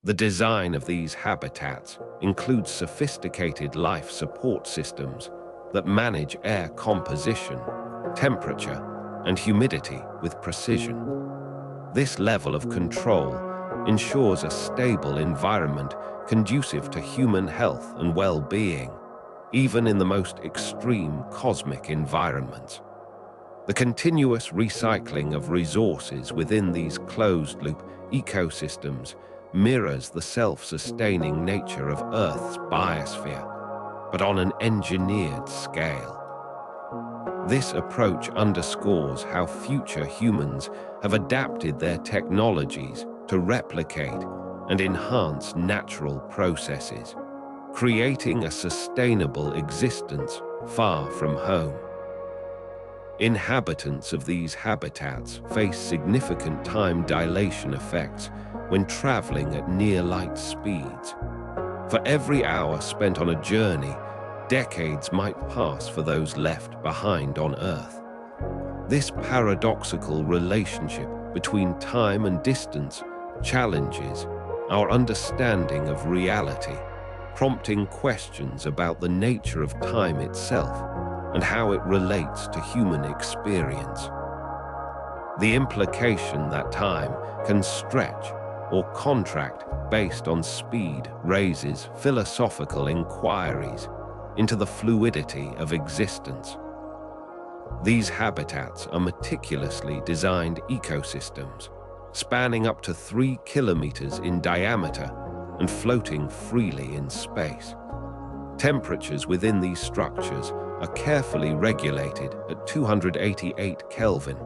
The design of these habitats includes sophisticated life support systems that manage air composition, temperature, and humidity with precision. This level of control ensures a stable environment conducive to human health and well-being, even in the most extreme cosmic environments. The continuous recycling of resources within these closed-loop ecosystems mirrors the self-sustaining nature of Earth's biosphere, but on an engineered scale. This approach underscores how future humans have adapted their technologies to replicate and enhance natural processes, creating a sustainable existence far from home. Inhabitants of these habitats face significant time dilation effects when traveling at near-light speeds. For every hour spent on a journey, decades might pass for those left behind on Earth. This paradoxical relationship between time and distance challenges our understanding of reality, prompting questions about the nature of time itself and how it relates to human experience. The implication that time can stretch or contract based on speed raises philosophical inquiries into the fluidity of existence. These habitats are meticulously designed ecosystems, spanning up to 3 kilometers in diameter and floating freely in space. Temperatures within these structures are carefully regulated at 288 Kelvin,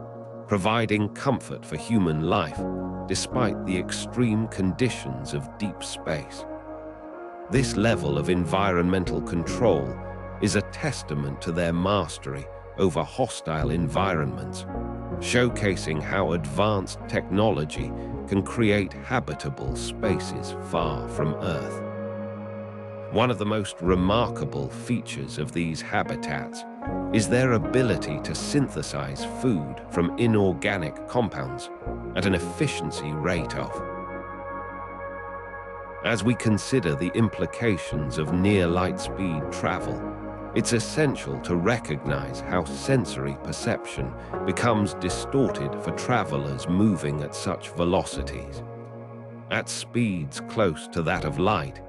providing comfort for human life despite the extreme conditions of deep space. This level of environmental control is a testament to their mastery over hostile environments, showcasing how advanced technology can create habitable spaces far from Earth. One of the most remarkable features of these habitats is their ability to synthesize food from inorganic compounds at an efficiency rate of. As we consider the implications of near-light-speed travel, it's essential to recognize how sensory perception becomes distorted for travelers moving at such velocities. At speeds close to that of light,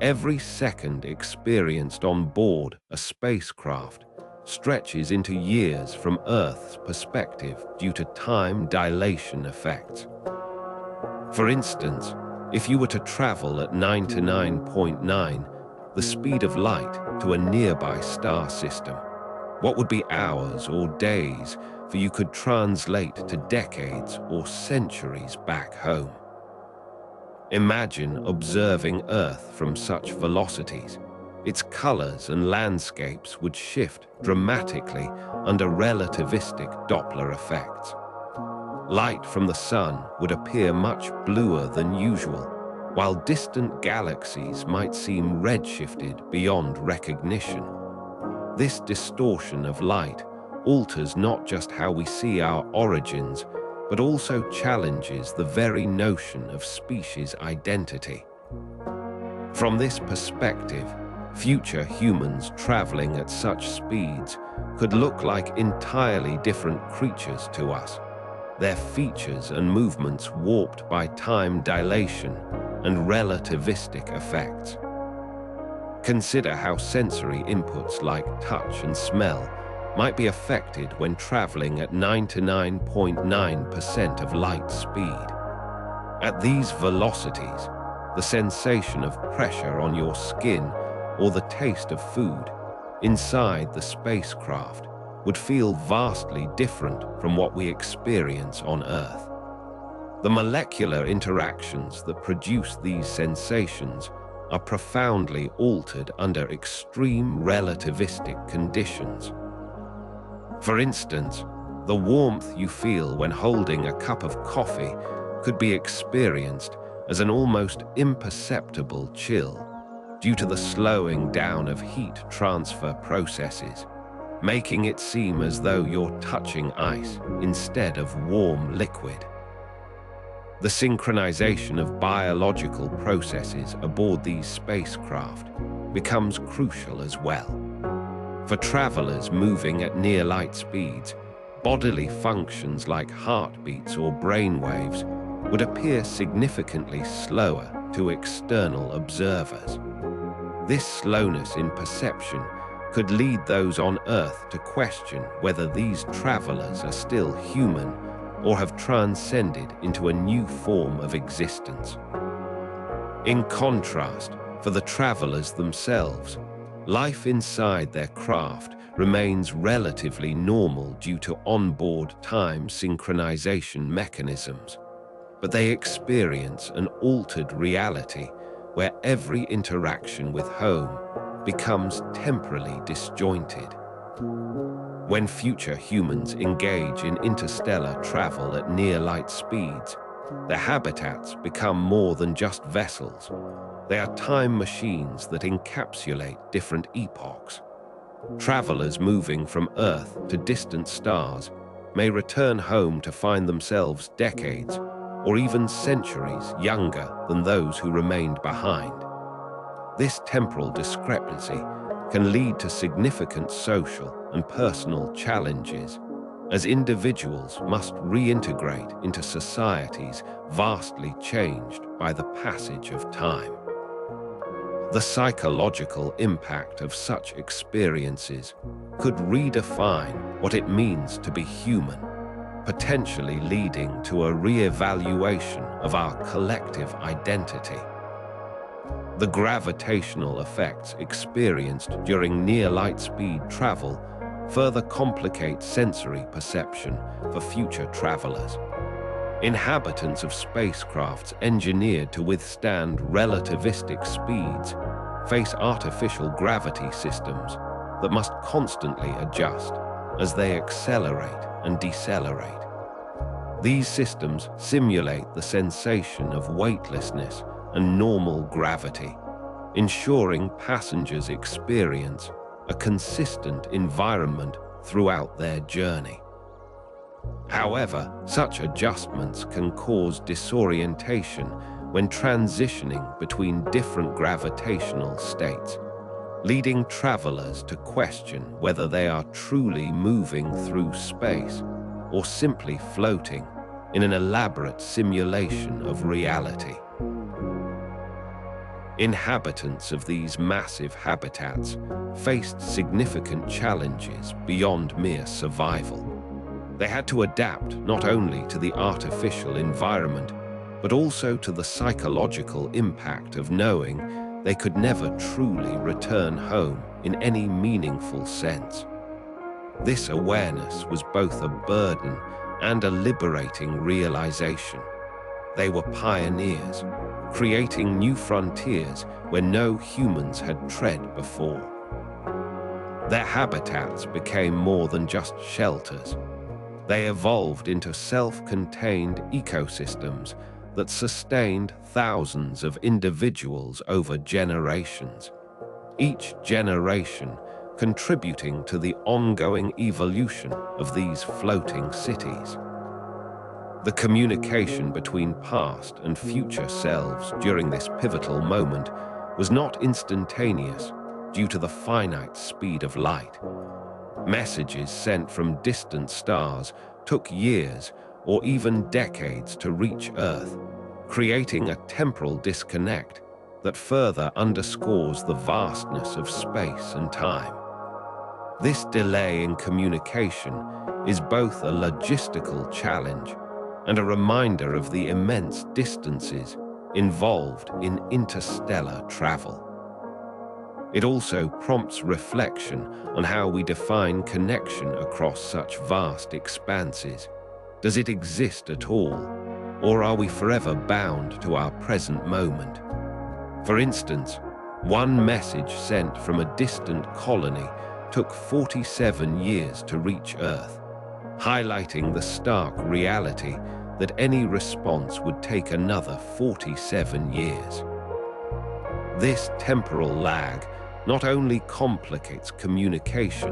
every second experienced on board a spacecraft stretches into years from Earth's perspective due to time dilation effects. For instance, if you were to travel at 99.9, the speed of light to a nearby star system, what would be hours or days for you could translate to decades or centuries back home? Imagine observing Earth from such velocities. Its colors and landscapes would shift dramatically under relativistic Doppler effects. Light from the sun would appear much bluer than usual, while distant galaxies might seem redshifted beyond recognition. This distortion of light alters not just how we see our origins, but also challenges the very notion of species identity. From this perspective, future humans traveling at such speeds could look like entirely different creatures to us, their features and movements warped by time dilation and relativistic effects. Consider how sensory inputs like touch and smell might be affected when traveling at 99.9% of light speed. At these velocities, the sensation of pressure on your skin or the taste of food inside the spacecraft would feel vastly different from what we experience on Earth. The molecular interactions that produce these sensations are profoundly altered under extreme relativistic conditions. For instance, the warmth you feel when holding a cup of coffee could be experienced as an almost imperceptible chill due to the slowing down of heat transfer processes, making it seem as though you're touching ice instead of warm liquid. The synchronization of biological processes aboard these spacecraft becomes crucial as well. For travelers moving at near light speeds, bodily functions like heartbeats or brainwaves would appear significantly slower to external observers. This slowness in perception could lead those on Earth to question whether these travelers are still human or have transcended into a new form of existence. In contrast, for the travelers themselves, life inside their craft remains relatively normal due to onboard time synchronization mechanisms, but they experience an altered reality where every interaction with home becomes temporally disjointed. When future humans engage in interstellar travel at near-light speeds, their habitats become more than just vessels. They are time machines that encapsulate different epochs. Travelers moving from Earth to distant stars may return home to find themselves decades or even centuries younger than those who remained behind. This temporal discrepancy can lead to significant social and personal challenges, as individuals must reintegrate into societies vastly changed by the passage of time. The psychological impact of such experiences could redefine what it means to be human, potentially leading to a re-evaluation of our collective identity. The gravitational effects experienced during near-light-speed travel further complicate sensory perception for future travelers. Inhabitants of spacecrafts engineered to withstand relativistic speeds face artificial gravity systems that must constantly adjust as they accelerate and decelerate. These systems simulate the sensation of weightlessness and normal gravity, ensuring passengers experience a consistent environment throughout their journey. However, such adjustments can cause disorientation when transitioning between different gravitational states, leading travelers to question whether they are truly moving through space or simply floating in an elaborate simulation of reality. Inhabitants of these massive habitats faced significant challenges beyond mere survival. They had to adapt not only to the artificial environment, but also to the psychological impact of knowing they could never truly return home in any meaningful sense. This awareness was both a burden and a liberating realization. They were pioneers, creating new frontiers where no humans had tread before. Their habitats became more than just shelters. They evolved into self-contained ecosystems that sustained thousands of individuals over generations, each generation contributing to the ongoing evolution of these floating cities. The communication between past and future selves during this pivotal moment was not instantaneous due to the finite speed of light. Messages sent from distant stars took years or even decades to reach Earth, creating a temporal disconnect that further underscores the vastness of space and time. This delay in communication is both a logistical challenge and a reminder of the immense distances involved in interstellar travel. It also prompts reflection on how we define connection across such vast expanses. Does it exist at all, or are we forever bound to our present moment? For instance, one message sent from a distant colony took 47 years to reach Earth, highlighting the stark reality that any response would take another 47 years. This temporal lag not only complicates communication,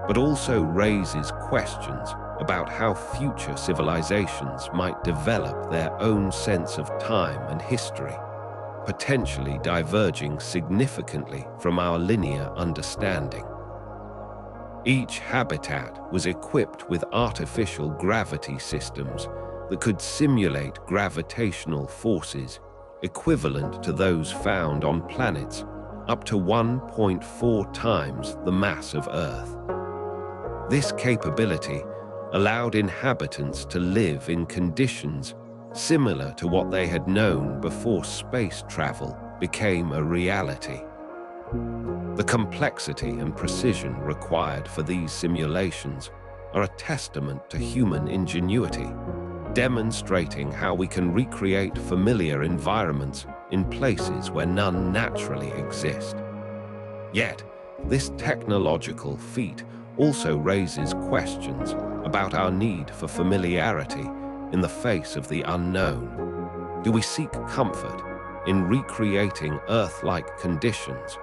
but also raises questions about how future civilizations might develop their own sense of time and history, potentially diverging significantly from our linear understanding. Each habitat was equipped with artificial gravity systems that could simulate gravitational forces equivalent to those found on planets up to 1.4 times the mass of Earth. This capability allowed inhabitants to live in conditions similar to what they had known before space travel became a reality. The complexity and precision required for these simulations are a testament to human ingenuity, demonstrating how we can recreate familiar environments in places where none naturally exist. Yet, this technological feat also raises questions about our need for familiarity in the face of the unknown. Do we seek comfort in recreating Earth-like conditions,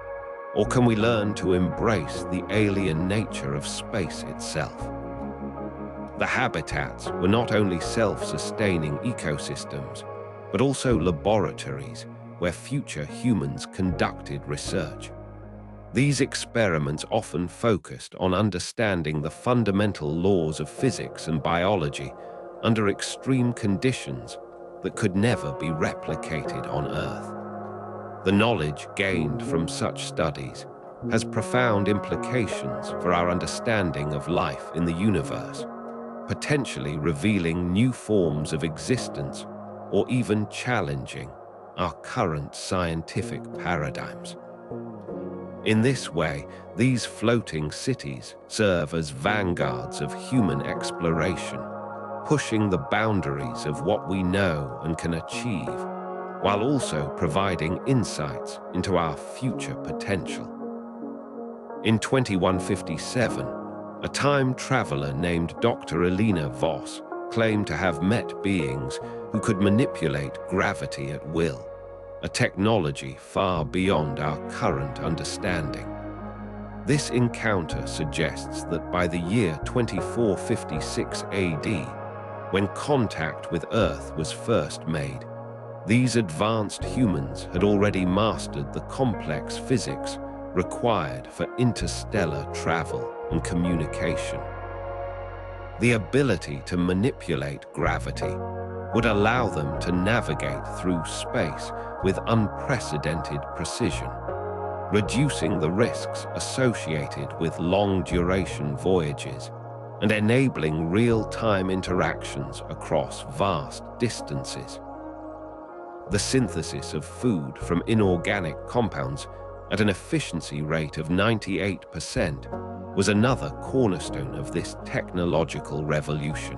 or can we learn to embrace the alien nature of space itself? The habitats were not only self-sustaining ecosystems, but also laboratories where future humans conducted research. These experiments often focused on understanding the fundamental laws of physics and biology under extreme conditions that could never be replicated on Earth. The knowledge gained from such studies has profound implications for our understanding of life in the universe, potentially revealing new forms of existence or even challenging our current scientific paradigms. In this way, these floating cities serve as vanguards of human exploration, pushing the boundaries of what we know and can achieve, while also providing insights into our future potential. In 2157, a time traveler named Dr. Elena Voss claimed to have met beings who could manipulate gravity at will, a technology far beyond our current understanding. This encounter suggests that by the year 2456 AD, when contact with Earth was first made, these advanced humans had already mastered the complex physics required for interstellar travel and communication. The ability to manipulate gravity would allow them to navigate through space with unprecedented precision, reducing the risks associated with long-duration voyages and enabling real-time interactions across vast distances. The synthesis of food from inorganic compounds at an efficiency rate of 98% was another cornerstone of this technological revolution.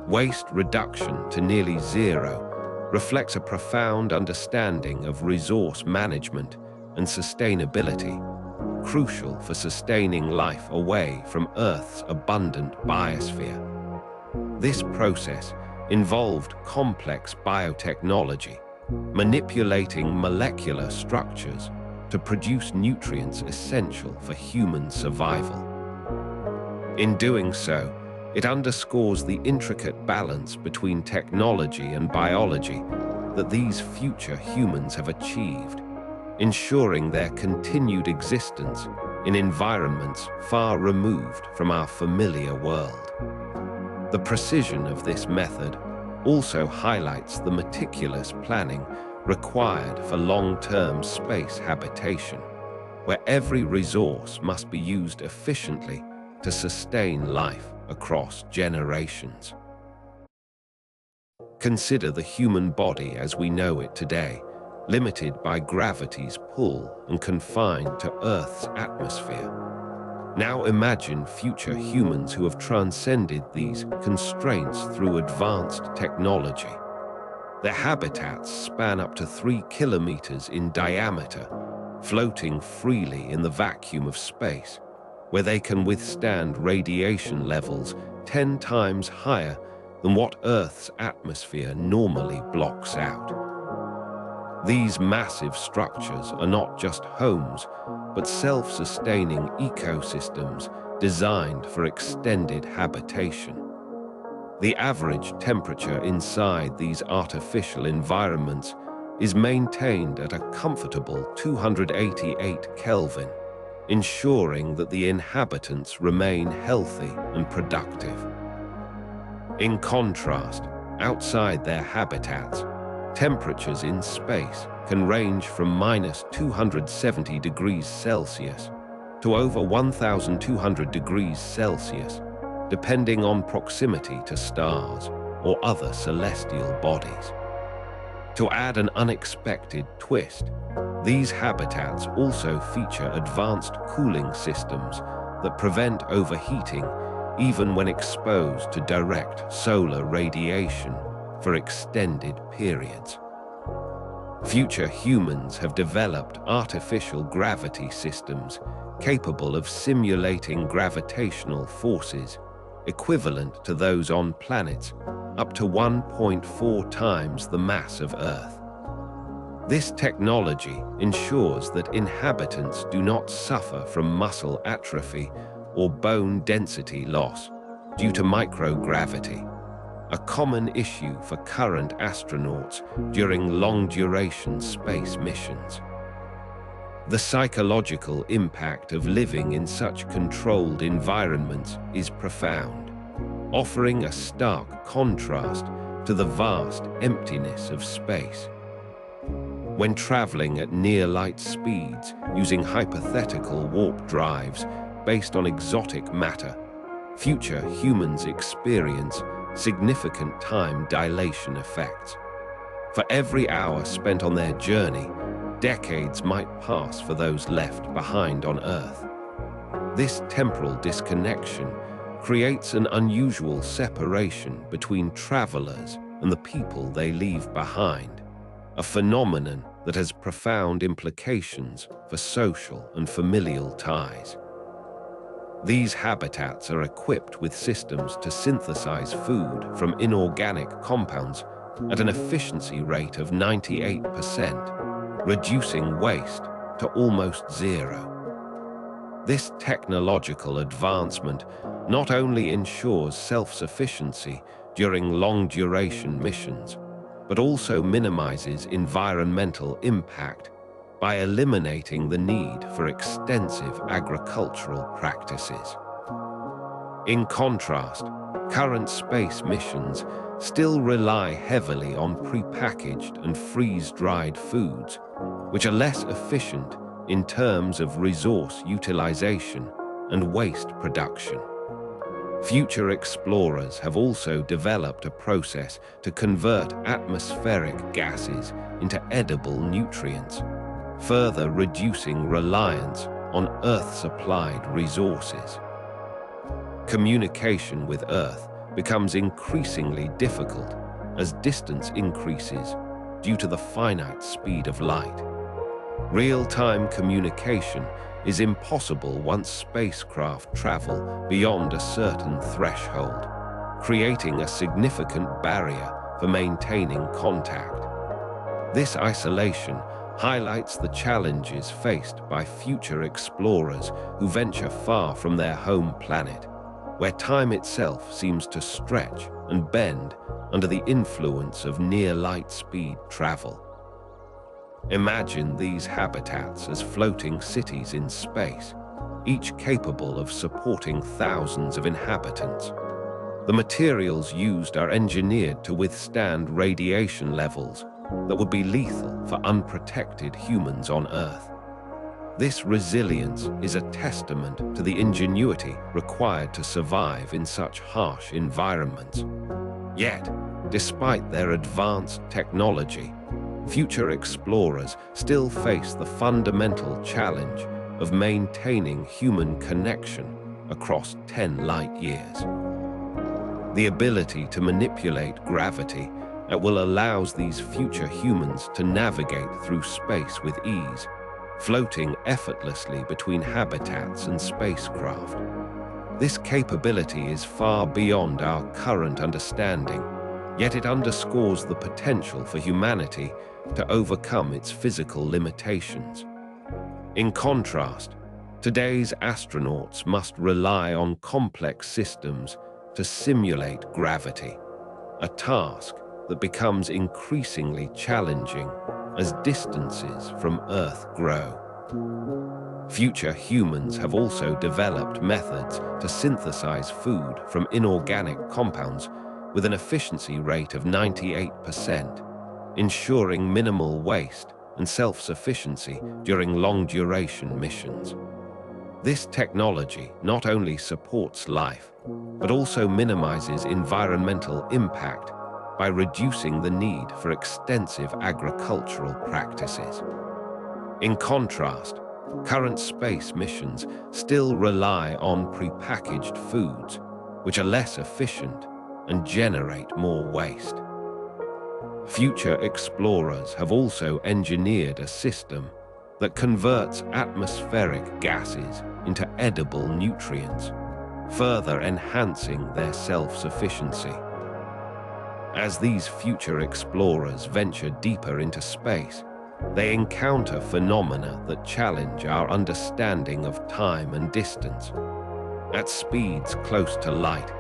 Waste reduction to nearly zero reflects a profound understanding of resource management and sustainability, crucial for sustaining life away from Earth's abundant biosphere. This process involved complex biotechnology, manipulating molecular structures to produce nutrients essential for human survival. In doing so, it underscores the intricate balance between technology and biology that these future humans have achieved, ensuring their continued existence in environments far removed from our familiar world. The precision of this method also highlights the meticulous planning required for long-term space habitation, where every resource must be used efficiently to sustain life across generations. Consider the human body as we know it today, limited by gravity's pull and confined to Earth's atmosphere. Now imagine future humans who have transcended these constraints through advanced technology. Their habitats span up to 3 kilometers in diameter, floating freely in the vacuum of space, where they can withstand radiation levels 10 times higher than what Earth's atmosphere normally blocks out. These massive structures are not just homes, but self-sustaining ecosystems designed for extended habitation. The average temperature inside these artificial environments is maintained at a comfortable 288 Kelvin, ensuring that the inhabitants remain healthy and productive. In contrast, outside their habitats, temperatures in space can range from -270 degrees Celsius to over 1,200 degrees Celsius, depending on proximity to stars or other celestial bodies. To add an unexpected twist, these habitats also feature advanced cooling systems that prevent overheating even when exposed to direct solar radiation for extended periods. Future humans have developed artificial gravity systems capable of simulating gravitational forces equivalent to those on planets up to 1.4 times the mass of Earth. This technology ensures that inhabitants do not suffer from muscle atrophy or bone density loss due to microgravity, a common issue for current astronauts during long-duration space missions. The psychological impact of living in such controlled environments is profound, offering a stark contrast to the vast emptiness of space. When traveling at near-light speeds using hypothetical warp drives based on exotic matter, future humans experience significant time dilation effects. For every hour spent on their journey, decades might pass for those left behind on Earth. This temporal disconnection creates an unusual separation between travelers and the people they leave behind, a phenomenon that has profound implications for social and familial ties. These habitats are equipped with systems to synthesize food from inorganic compounds at an efficiency rate of 98%, reducing waste to almost zero. This technological advancement not only ensures self-sufficiency during long-duration missions, but also minimizes environmental impact by eliminating the need for extensive agricultural practices. In contrast, current space missions still rely heavily on prepackaged and freeze-dried foods, which are less efficient in terms of resource utilization and waste production. Future explorers have also developed a process to convert atmospheric gases into edible nutrients, further reducing reliance on Earth-supplied resources. Communication with Earth becomes increasingly difficult as distance increases due to the finite speed of light. Real-time communication is impossible once spacecraft travel beyond a certain threshold, creating a significant barrier for maintaining contact. This isolation highlights the challenges faced by future explorers who venture far from their home planet, where time itself seems to stretch and bend under the influence of near-light speed travel. Imagine these habitats as floating cities in space, each capable of supporting thousands of inhabitants. The materials used are engineered to withstand radiation levels that would be lethal for unprotected humans on Earth. This resilience is a testament to the ingenuity required to survive in such harsh environments. Yet, despite their advanced technology, future explorers still face the fundamental challenge of maintaining human connection across 10 light-years. The ability to manipulate gravity that will allow these future humans to navigate through space with ease, floating effortlessly between habitats and spacecraft. This capability is far beyond our current understanding, yet it underscores the potential for humanity to overcome its physical limitations. In contrast, today's astronauts must rely on complex systems to simulate gravity, a task that becomes increasingly challenging as distances from Earth grow. Future humans have also developed methods to synthesize food from inorganic compounds with an efficiency rate of 98%, ensuring minimal waste and self-sufficiency during long-duration missions. This technology not only supports life, but also minimizes environmental impact by reducing the need for extensive agricultural practices. In contrast, current space missions still rely on prepackaged foods, which are less efficient and generate more waste. Future explorers have also engineered a system that converts atmospheric gases into edible nutrients, further enhancing their self-sufficiency. As these future explorers venture deeper into space, they encounter phenomena that challenge our understanding of time and distance. At speeds close to light,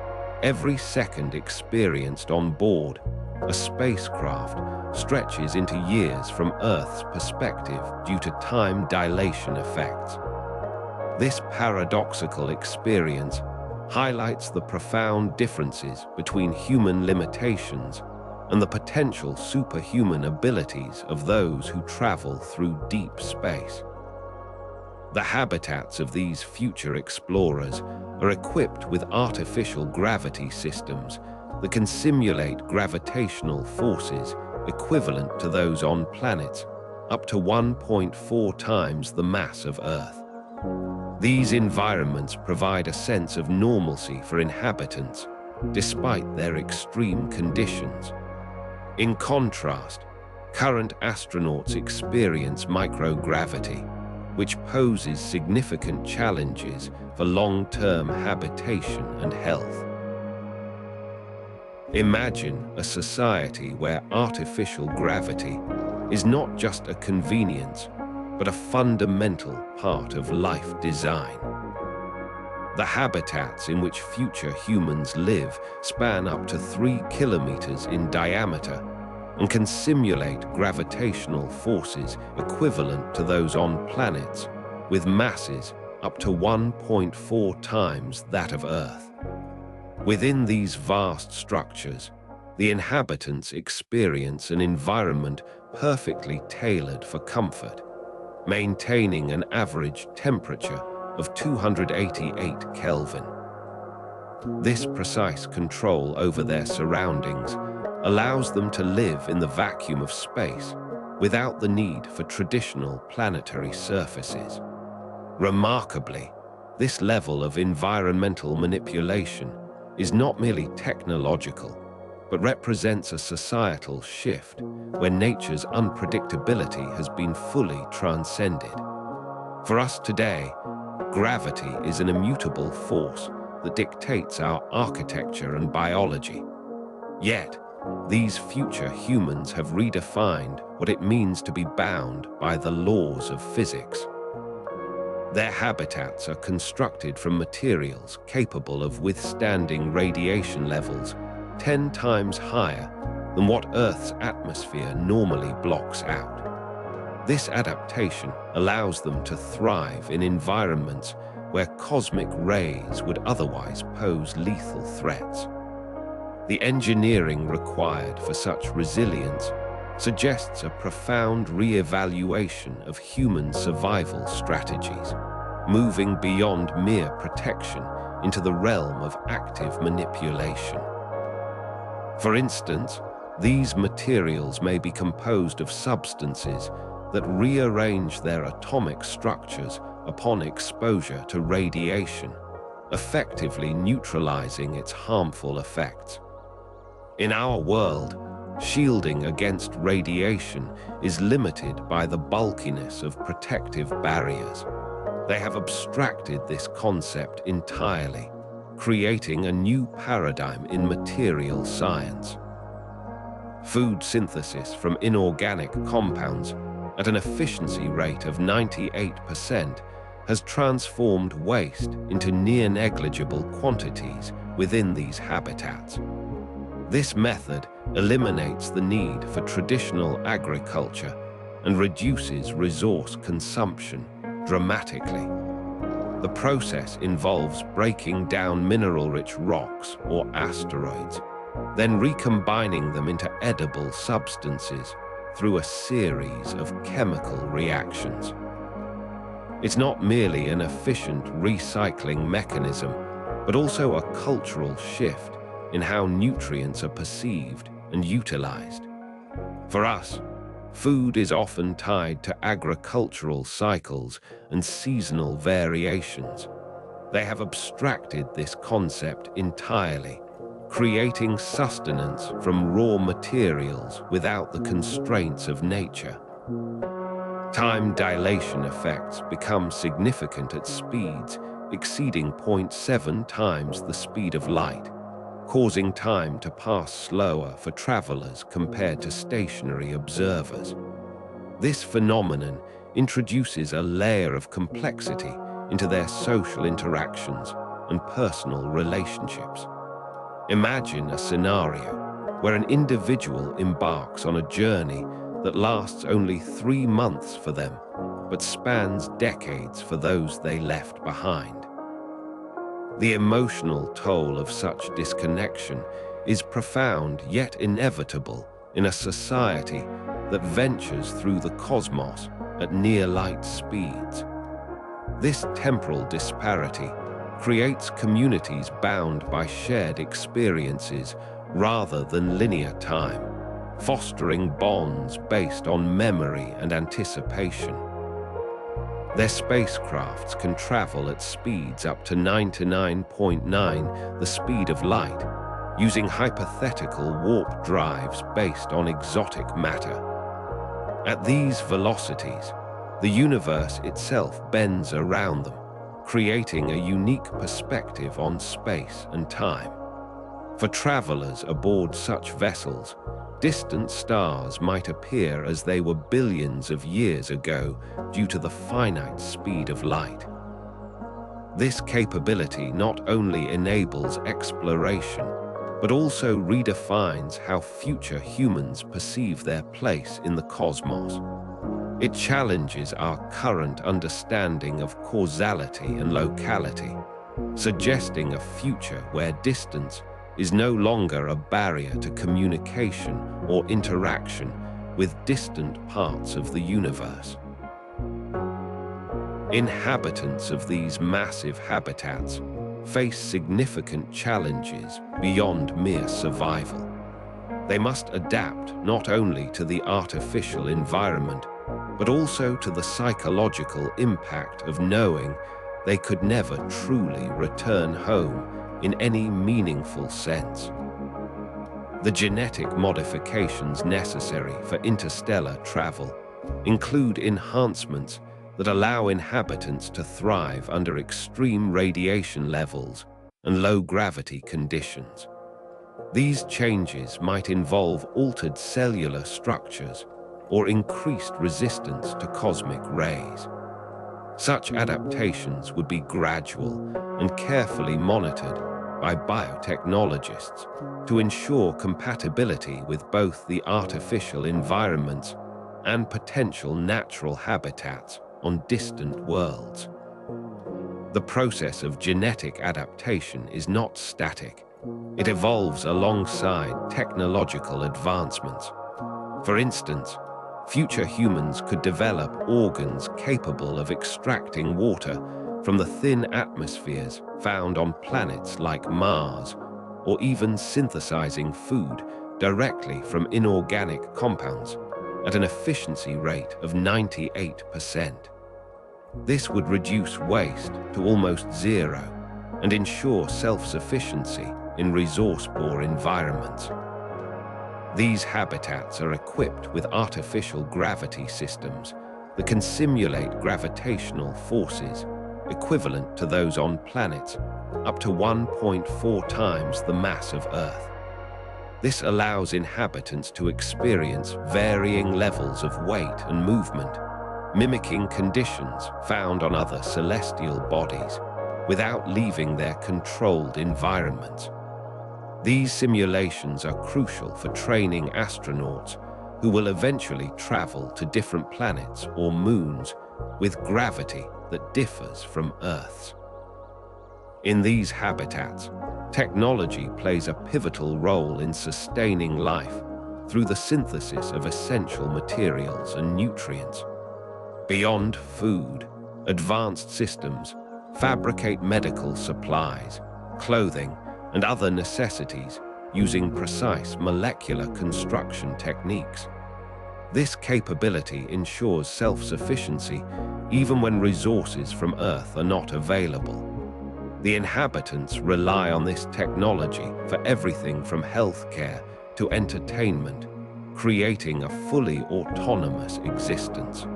every second experienced on board a spacecraft stretches into years from Earth's perspective due to time dilation effects. This paradoxical experience highlights the profound differences between human limitations and the potential superhuman abilities of those who travel through deep space. The habitats of these future explorers are equipped with artificial gravity systems that can simulate gravitational forces equivalent to those on planets up to 1.4 times the mass of Earth. These environments provide a sense of normalcy for inhabitants, despite their extreme conditions. In contrast, current astronauts experience microgravity, which poses significant challenges for long-term habitation and health. Imagine a society where artificial gravity is not just a convenience, but a fundamental part of life design. The habitats in which future humans live span up to 3 kilometers in diameter and can simulate gravitational forces equivalent to those on planets with masses up to 1.4 times that of Earth. Within these vast structures, the inhabitants experience an environment perfectly tailored for comfort, maintaining an average temperature of 288 Kelvin. This precise control over their surroundings allows them to live in the vacuum of space without the need for traditional planetary surfaces. Remarkably, this level of environmental manipulation is not merely technological, but represents a societal shift where nature's unpredictability has been fully transcended. For us today, gravity is an immutable force that dictates our architecture and biology. Yet, these future humans have redefined what it means to be bound by the laws of physics. Their habitats are constructed from materials capable of withstanding radiation levels 10 times higher than what Earth's atmosphere normally blocks out. This adaptation allows them to thrive in environments where cosmic rays would otherwise pose lethal threats. The engineering required for such resilience suggests a profound re-evaluation of human survival strategies, moving beyond mere protection into the realm of active manipulation. For instance, these materials may be composed of substances that rearrange their atomic structures upon exposure to radiation, effectively neutralizing its harmful effects. In our world, shielding against radiation is limited by the bulkiness of protective barriers. They have abstracted this concept entirely, creating a new paradigm in material science. Food synthesis from inorganic compounds at an efficiency rate of 98% has transformed waste into near-negligible quantities within these habitats. This method eliminates the need for traditional agriculture and reduces resource consumption dramatically. The process involves breaking down mineral-rich rocks or asteroids, then recombining them into edible substances through a series of chemical reactions. It's not merely an efficient recycling mechanism, but also a cultural shift in how nutrients are perceived and utilized. For us, food is often tied to agricultural cycles and seasonal variations. They have abstracted this concept entirely, creating sustenance from raw materials without the constraints of nature. Time dilation effects become significant at speeds exceeding 0.7 times the speed of light, causing time to pass slower for travelers compared to stationary observers. This phenomenon introduces a layer of complexity into their social interactions and personal relationships. Imagine a scenario where an individual embarks on a journey that lasts only 3 months for them, but spans decades for those they left behind. The emotional toll of such disconnection is profound yet inevitable in a society that ventures through the cosmos at near-light speeds. This temporal disparity creates communities bound by shared experiences rather than linear time, fostering bonds based on memory and anticipation. Their spacecrafts can travel at speeds up to 99.9 the speed of light, using hypothetical warp drives based on exotic matter. At these velocities, the universe itself bends around them, creating a unique perspective on space and time. For travelers aboard such vessels, distant stars might appear as they were billions of years ago due to the finite speed of light. This capability not only enables exploration, but also redefines how future humans perceive their place in the cosmos. It challenges our current understanding of causality and locality, suggesting a future where distance is no longer a barrier to communication or interaction with distant parts of the universe. Inhabitants of these massive habitats face significant challenges beyond mere survival. They must adapt not only to the artificial environment, but also to the psychological impact of knowing they could never truly return home in any meaningful sense. The genetic modifications necessary for interstellar travel include enhancements that allow inhabitants to thrive under extreme radiation levels and low-gravity conditions. These changes might involve altered cellular structures or increased resistance to cosmic rays. Such adaptations would be gradual and carefully monitored by biotechnologists to ensure compatibility with both the artificial environments and potential natural habitats on distant worlds. The process of genetic adaptation is not static. It evolves alongside technological advancements. For instance, future humans could develop organs capable of extracting water from the thin atmospheres found on planets like Mars, or even synthesizing food directly from inorganic compounds at an efficiency rate of 98%. This would reduce waste to almost zero and ensure self-sufficiency in resource-poor environments. These habitats are equipped with artificial gravity systems that can simulate gravitational forces equivalent to those on planets up to 1.4 times the mass of Earth. This allows inhabitants to experience varying levels of weight and movement, mimicking conditions found on other celestial bodies without leaving their controlled environments. These simulations are crucial for training astronauts who will eventually travel to different planets or moons with gravity that differs from Earth's. In these habitats, technology plays a pivotal role in sustaining life through the synthesis of essential materials and nutrients. Beyond food, advanced systems fabricate medical supplies, clothing, and other necessities using precise molecular construction techniques. This capability ensures self-sufficiency even when resources from Earth are not available. The inhabitants rely on this technology for everything from healthcare to entertainment, creating a fully autonomous existence.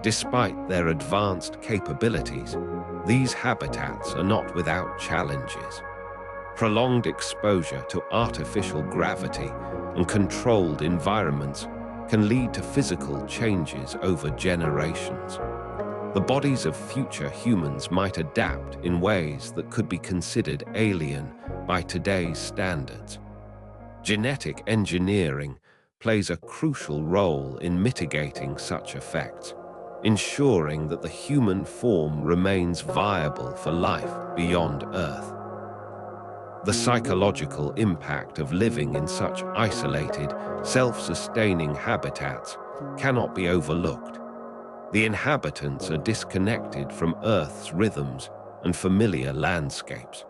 Despite their advanced capabilities, these habitats are not without challenges. Prolonged exposure to artificial gravity and controlled environments can lead to physical changes over generations. The bodies of future humans might adapt in ways that could be considered alien by today's standards. Genetic engineering plays a crucial role in mitigating such effects, ensuring that the human form remains viable for life beyond Earth. The psychological impact of living in such isolated, self-sustaining habitats cannot be overlooked. The inhabitants are disconnected from Earth's rhythms and familiar landscapes.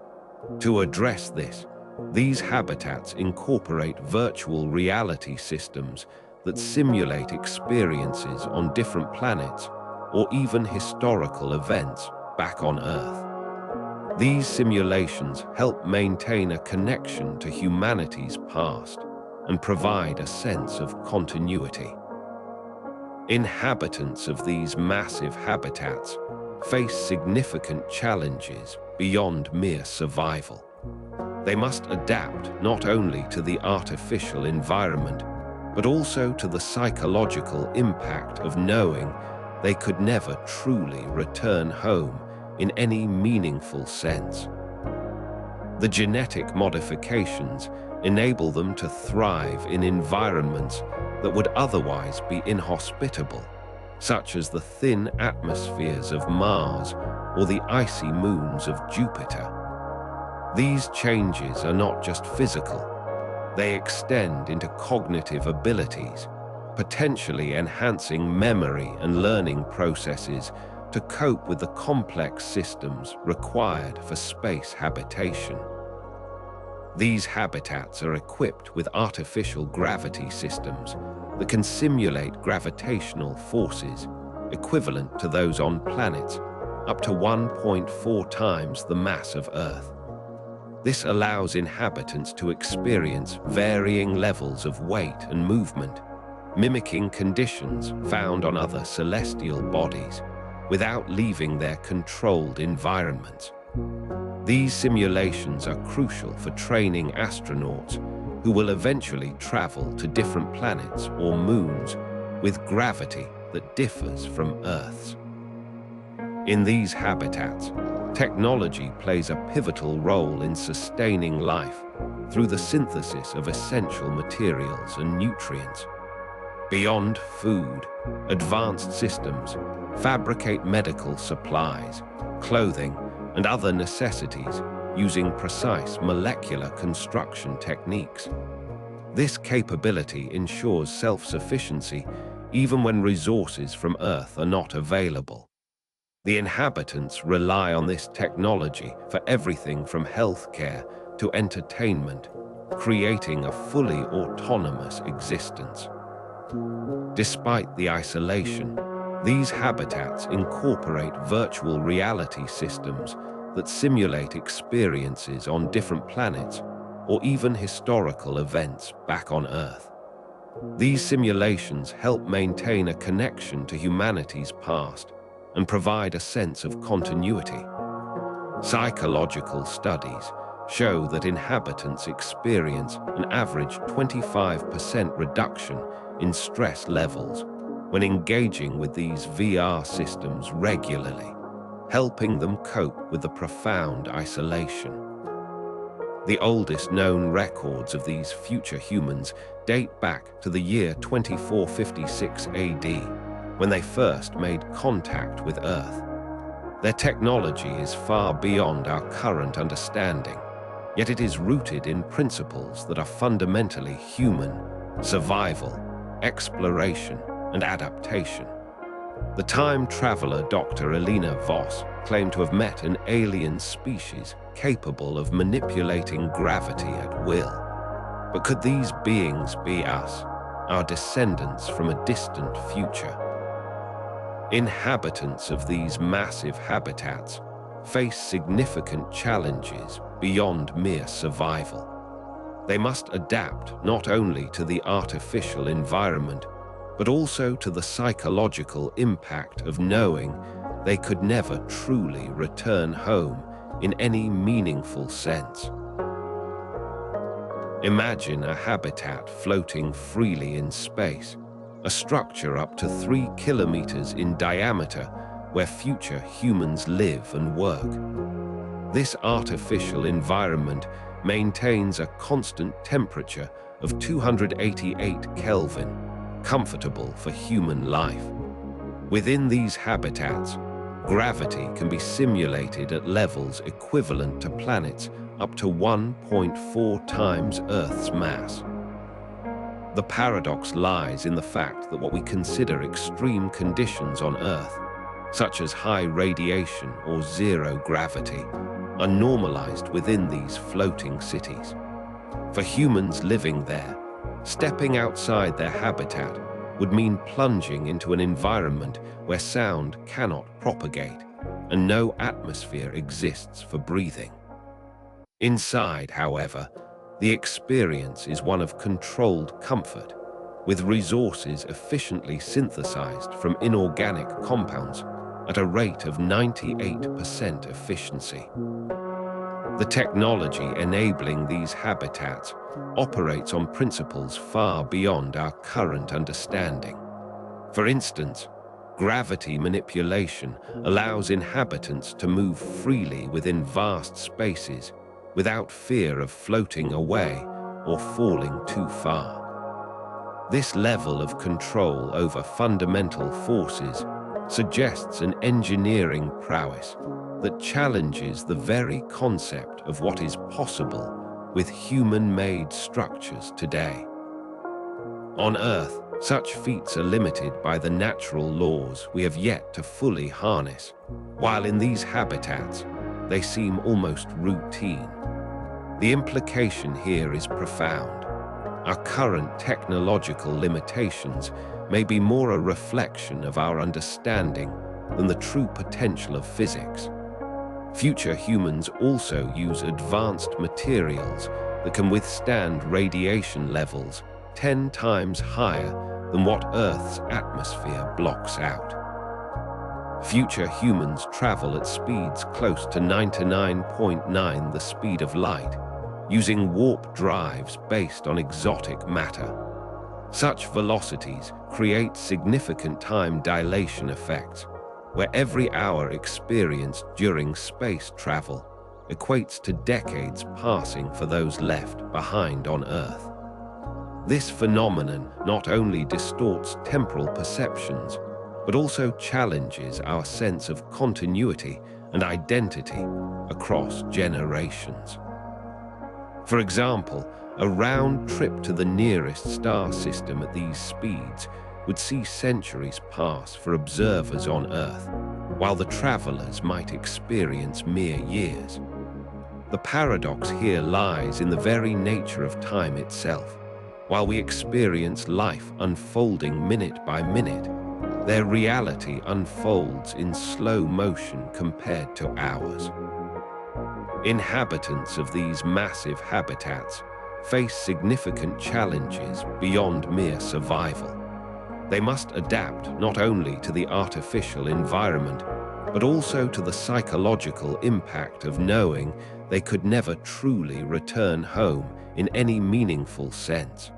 To address this, these habitats incorporate virtual reality systems that simulate experiences on different planets or even historical events back on Earth. These simulations help maintain a connection to humanity's past and provide a sense of continuity. Inhabitants of these massive habitats face significant challenges beyond mere survival. They must adapt not only to the artificial environment, but also to the psychological impact of knowing they could never truly return home in any meaningful sense. The genetic modifications enable them to thrive in environments that would otherwise be inhospitable, such as the thin atmospheres of Mars or the icy moons of Jupiter. These changes are not just physical. They extend into cognitive abilities, potentially enhancing memory and learning processes to cope with the complex systems required for space habitation. These habitats are equipped with artificial gravity systems that can simulate gravitational forces equivalent to those on planets up to 1.4 times the mass of Earth. This allows inhabitants to experience varying levels of weight and movement, mimicking conditions found on other celestial bodies, without leaving their controlled environments. These simulations are crucial for training astronauts who will eventually travel to different planets or moons with gravity that differs from Earth's. In these habitats, technology plays a pivotal role in sustaining life through the synthesis of essential materials and nutrients. Beyond food, advanced systems fabricate medical supplies, clothing, and other necessities using precise molecular construction techniques. This capability ensures self-sufficiency even when resources from Earth are not available. The inhabitants rely on this technology for everything from healthcare to entertainment, creating a fully autonomous existence. Despite the isolation, these habitats incorporate virtual reality systems that simulate experiences on different planets or even historical events back on Earth. These simulations help maintain a connection to humanity's past and provide a sense of continuity. Psychological studies show that inhabitants experience an average 25% reduction in stress levels when engaging with these VR systems regularly, helping them cope with the profound isolation. The oldest known records of these future humans date back to the year 2456 AD, when they first made contact with Earth. Their technology is far beyond our current understanding, yet it is rooted in principles that are fundamentally human: survival, exploration, and adaptation. The time traveler Dr. Elena Voss claimed to have met an alien species capable of manipulating gravity at will. But could these beings be us, our descendants from a distant future? Inhabitants of these massive habitats face significant challenges beyond mere survival. They must adapt not only to the artificial environment, but also to the psychological impact of knowing they could never truly return home in any meaningful sense. Imagine a habitat floating freely in space, a structure up to 3 kilometers in diameter where future humans live and work. This artificial environment maintains a constant temperature of 288 Kelvin, comfortable for human life. Within these habitats, gravity can be simulated at levels equivalent to planets up to 1.4 times Earth's mass. The paradox lies in the fact that what we consider extreme conditions on Earth, such as high radiation or zero gravity, are normalized within these floating cities. For humans living there, stepping outside their habitat would mean plunging into an environment where sound cannot propagate and no atmosphere exists for breathing. Inside, however, the experience is one of controlled comfort, with resources efficiently synthesized from inorganic compounds at a rate of 98% efficiency. The technology enabling these habitats operates on principles far beyond our current understanding. For instance, gravity manipulation allows inhabitants to move freely within vast spaces without fear of floating away or falling too far. This level of control over fundamental forces suggests an engineering prowess that challenges the very concept of what is possible with human-made structures today. On Earth, such feats are limited by the natural laws we have yet to fully harness, while in these habitats, they seem almost routine. The implication here is profound. Our current technological limitations may be more a reflection of our understanding than the true potential of physics. Future humans also use advanced materials that can withstand radiation levels 10 times higher than what Earth's atmosphere blocks out. Future humans travel at speeds close to 99.9 the speed of light, using warp drives based on exotic matter. Such velocities create significant time dilation effects, where every hour experienced during space travel equates to decades passing for those left behind on Earth. This phenomenon not only distorts temporal perceptions, but also challenges our sense of continuity and identity across generations. For example, a round trip to the nearest star system at these speeds would see centuries pass for observers on Earth, while the travelers might experience mere years. The paradox here lies in the very nature of time itself. While we experience life unfolding minute by minute, their reality unfolds in slow motion compared to ours. Inhabitants of these massive habitats face significant challenges beyond mere survival. They must adapt not only to the artificial environment, but also to the psychological impact of knowing they could never truly return home in any meaningful sense.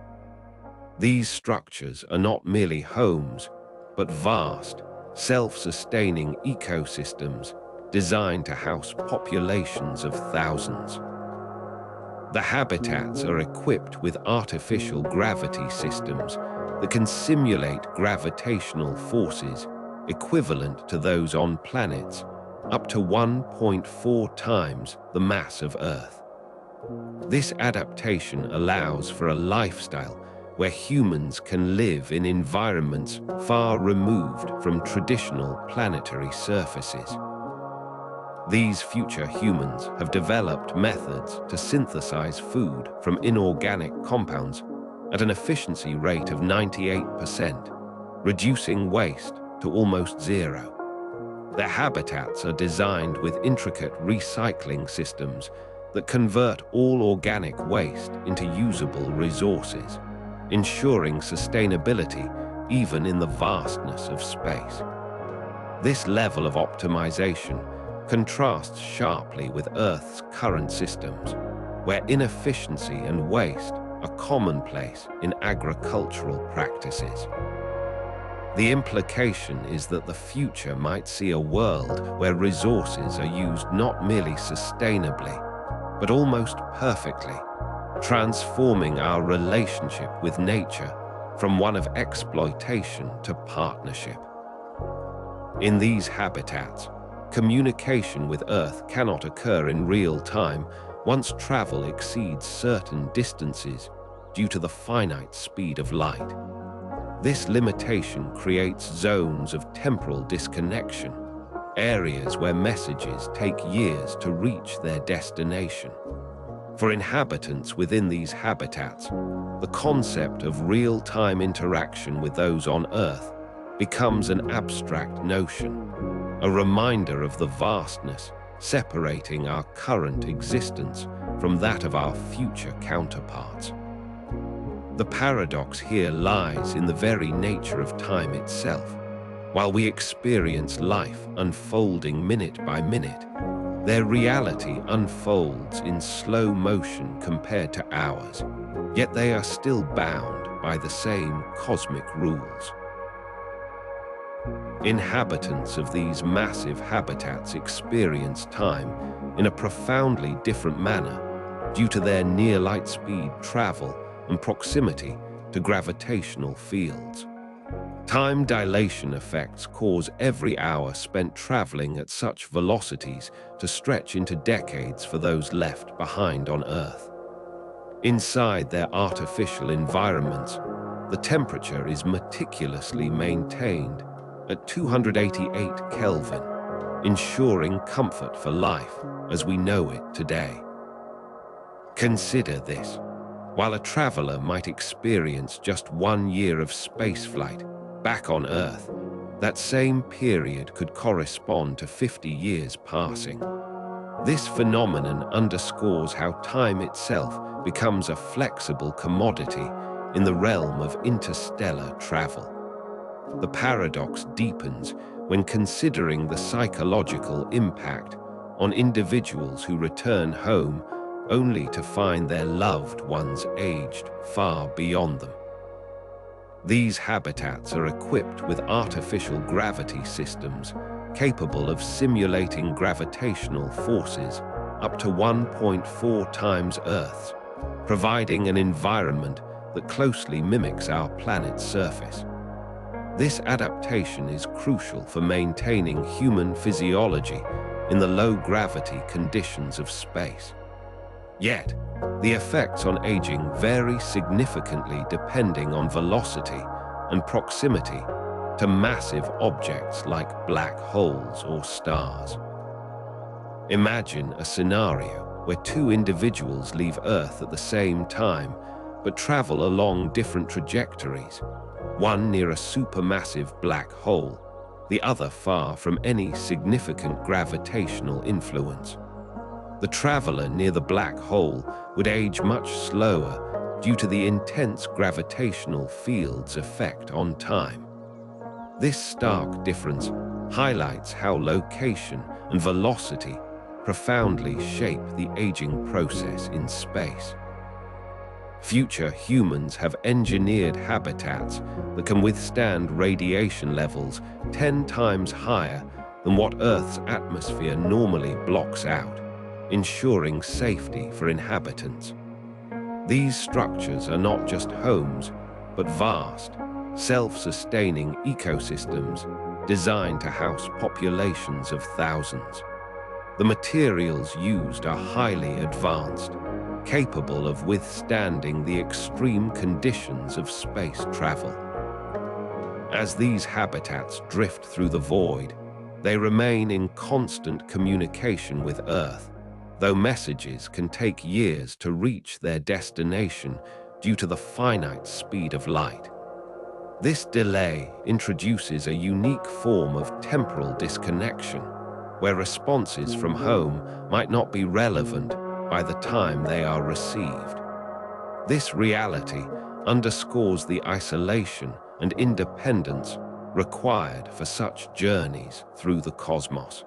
These structures are not merely homes, but vast, self-sustaining ecosystems designed to house populations of thousands. The habitats are equipped with artificial gravity systems that can simulate gravitational forces equivalent to those on planets up to 1.4 times the mass of Earth. This adaptation allows for a lifestyle where humans can live in environments far removed from traditional planetary surfaces. These future humans have developed methods to synthesize food from inorganic compounds at an efficiency rate of 98%, reducing waste to almost zero. Their habitats are designed with intricate recycling systems that convert all organic waste into usable resources, ensuring sustainability even in the vastness of space. This level of optimization contrasts sharply with Earth's current systems, where inefficiency and waste are commonplace in agricultural practices. The implication is that the future might see a world where resources are used not merely sustainably, but almost perfectly, transforming our relationship with nature from one of exploitation to partnership. In these habitats, communication with Earth cannot occur in real time, once travel exceeds certain distances due to the finite speed of light. This limitation creates zones of temporal disconnection, areas where messages take years to reach their destination. For inhabitants within these habitats, the concept of real-time interaction with those on Earth becomes an abstract notion, a reminder of the vastness separating our current existence from that of our future counterparts. The paradox here lies in the very nature of time itself. While we experience life unfolding minute by minute, their reality unfolds in slow motion compared to ours, yet they are still bound by the same cosmic rules. Inhabitants of these massive habitats experience time in a profoundly different manner due to their near-light-speed travel and proximity to gravitational fields. Time dilation effects cause every hour spent traveling at such velocities to stretch into decades for those left behind on Earth. Inside their artificial environments, the temperature is meticulously maintained at 288 Kelvin, ensuring comfort for life as we know it today. Consider this. While a traveler might experience just 1 year of spaceflight back on Earth, that same period could correspond to 50 years passing. This phenomenon underscores how time itself becomes a flexible commodity in the realm of interstellar travel. The paradox deepens when considering the psychological impact on individuals who return home only to find their loved ones aged far beyond them. These habitats are equipped with artificial gravity systems capable of simulating gravitational forces up to 1.4 times Earth's, providing an environment that closely mimics our planet's surface. This adaptation is crucial for maintaining human physiology in the low-gravity conditions of space. Yet, the effects on aging vary significantly depending on velocity and proximity to massive objects like black holes or stars. Imagine a scenario where two individuals leave Earth at the same time but travel along different trajectories, one near a supermassive black hole, the other far from any significant gravitational influence. The traveler near the black hole would age much slower due to the intense gravitational field's effect on time. This stark difference highlights how location and velocity profoundly shape the aging process in space. Future humans have engineered habitats that can withstand radiation levels 10 times higher than what Earth's atmosphere normally blocks out, ensuring safety for inhabitants. These structures are not just homes, but vast, self-sustaining ecosystems designed to house populations of thousands. The materials used are highly advanced, capable of withstanding the extreme conditions of space travel. As these habitats drift through the void, they remain in constant communication with Earth, though messages can take years to reach their destination due to the finite speed of light. This delay introduces a unique form of temporal disconnection, where responses from home might not be relevant by the time they are received. This reality underscores the isolation and independence required for such journeys through the cosmos.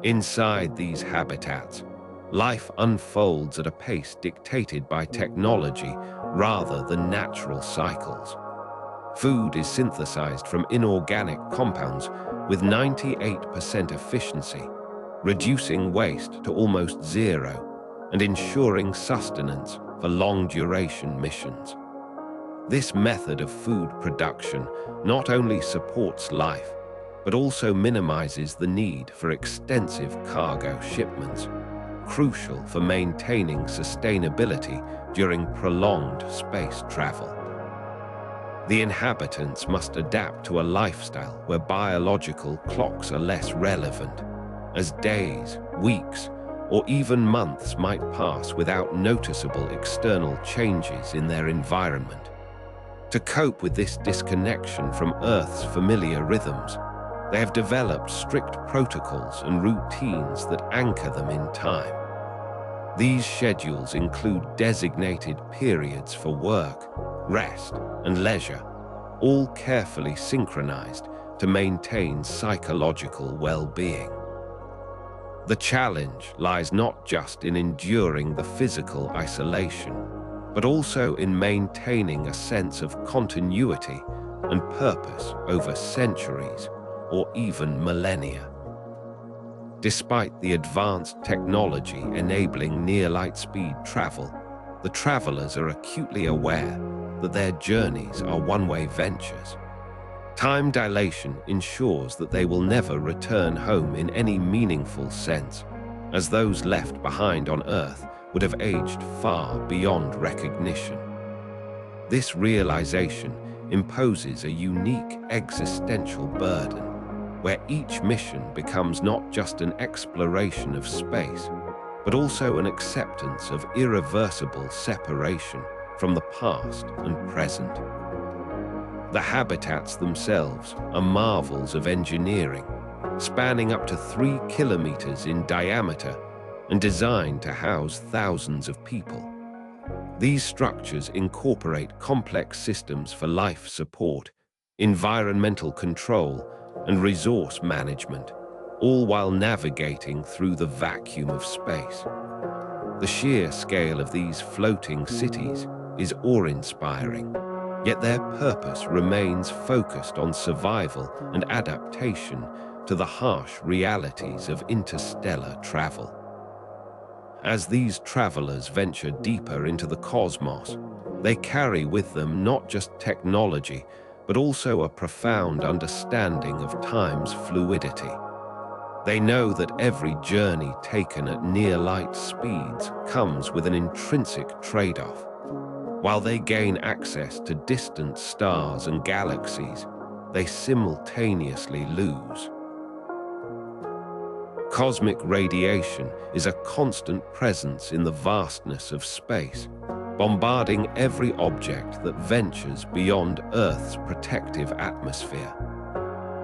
Inside these habitats, life unfolds at a pace dictated by technology rather than natural cycles. Food is synthesized from inorganic compounds with 98% efficiency, reducing waste to almost zero and ensuring sustenance for long-duration missions. This method of food production not only supports life, but also minimizes the need for extensive cargo shipments, crucial for maintaining sustainability during prolonged space travel. The inhabitants must adapt to a lifestyle where biological clocks are less relevant, as days, weeks, or even months might pass without noticeable external changes in their environment. To cope with this disconnection from Earth's familiar rhythms, they have developed strict protocols and routines that anchor them in time. These schedules include designated periods for work, rest, and leisure, all carefully synchronized to maintain psychological well-being. The challenge lies not just in enduring the physical isolation, but also in maintaining a sense of continuity and purpose over centuries or even millennia. Despite the advanced technology enabling near-light speed travel, the travelers are acutely aware that their journeys are one-way ventures. Time dilation ensures that they will never return home in any meaningful sense, as those left behind on Earth would have aged far beyond recognition. This realization imposes a unique existential burden, where each mission becomes not just an exploration of space, but also an acceptance of irreversible separation from the past and present. The habitats themselves are marvels of engineering, spanning up to 3 kilometers in diameter and designed to house thousands of people. These structures incorporate complex systems for life support, environmental control, and resource management, all while navigating through the vacuum of space. The sheer scale of these floating cities is awe-inspiring, yet their purpose remains focused on survival and adaptation to the harsh realities of interstellar travel. As these travelers venture deeper into the cosmos, they carry with them not just technology, but also a profound understanding of time's fluidity. They know that every journey taken at near-light speeds comes with an intrinsic trade-off. While they gain access to distant stars and galaxies, they simultaneously lose. Cosmic radiation is a constant presence in the vastness of space, bombarding every object that ventures beyond Earth's protective atmosphere.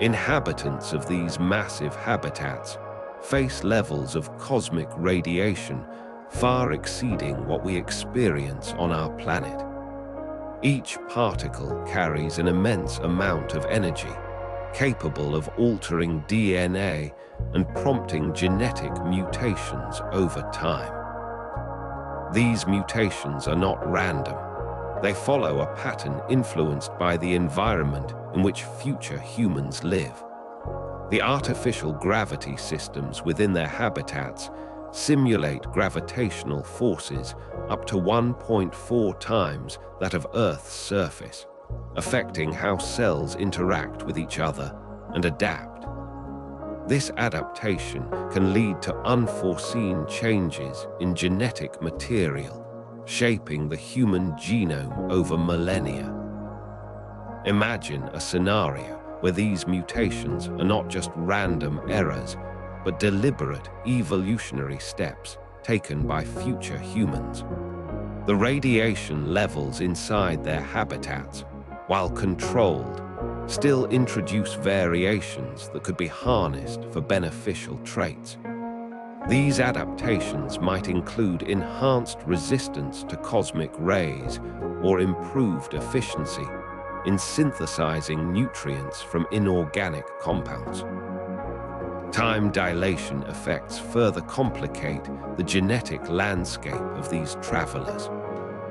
Inhabitants of these massive habitats face levels of cosmic radiation far exceeding what we experience on our planet. Each particle carries an immense amount of energy, capable of altering DNA and prompting genetic mutations over time. These mutations are not random. They follow a pattern influenced by the environment in which future humans live. The artificial gravity systems within their habitats simulate gravitational forces up to 1.4 times that of Earth's surface, affecting how cells interact with each other and adapt. This adaptation can lead to unforeseen changes in genetic material, shaping the human genome over millennia. Imagine a scenario where these mutations are not just random errors, but deliberate evolutionary steps taken by future humans. The radiation levels inside their habitats, while controlled, still introduce variations that could be harnessed for beneficial traits. These adaptations might include enhanced resistance to cosmic rays or improved efficiency in synthesizing nutrients from inorganic compounds. Time dilation effects further complicate the genetic landscape of these travelers.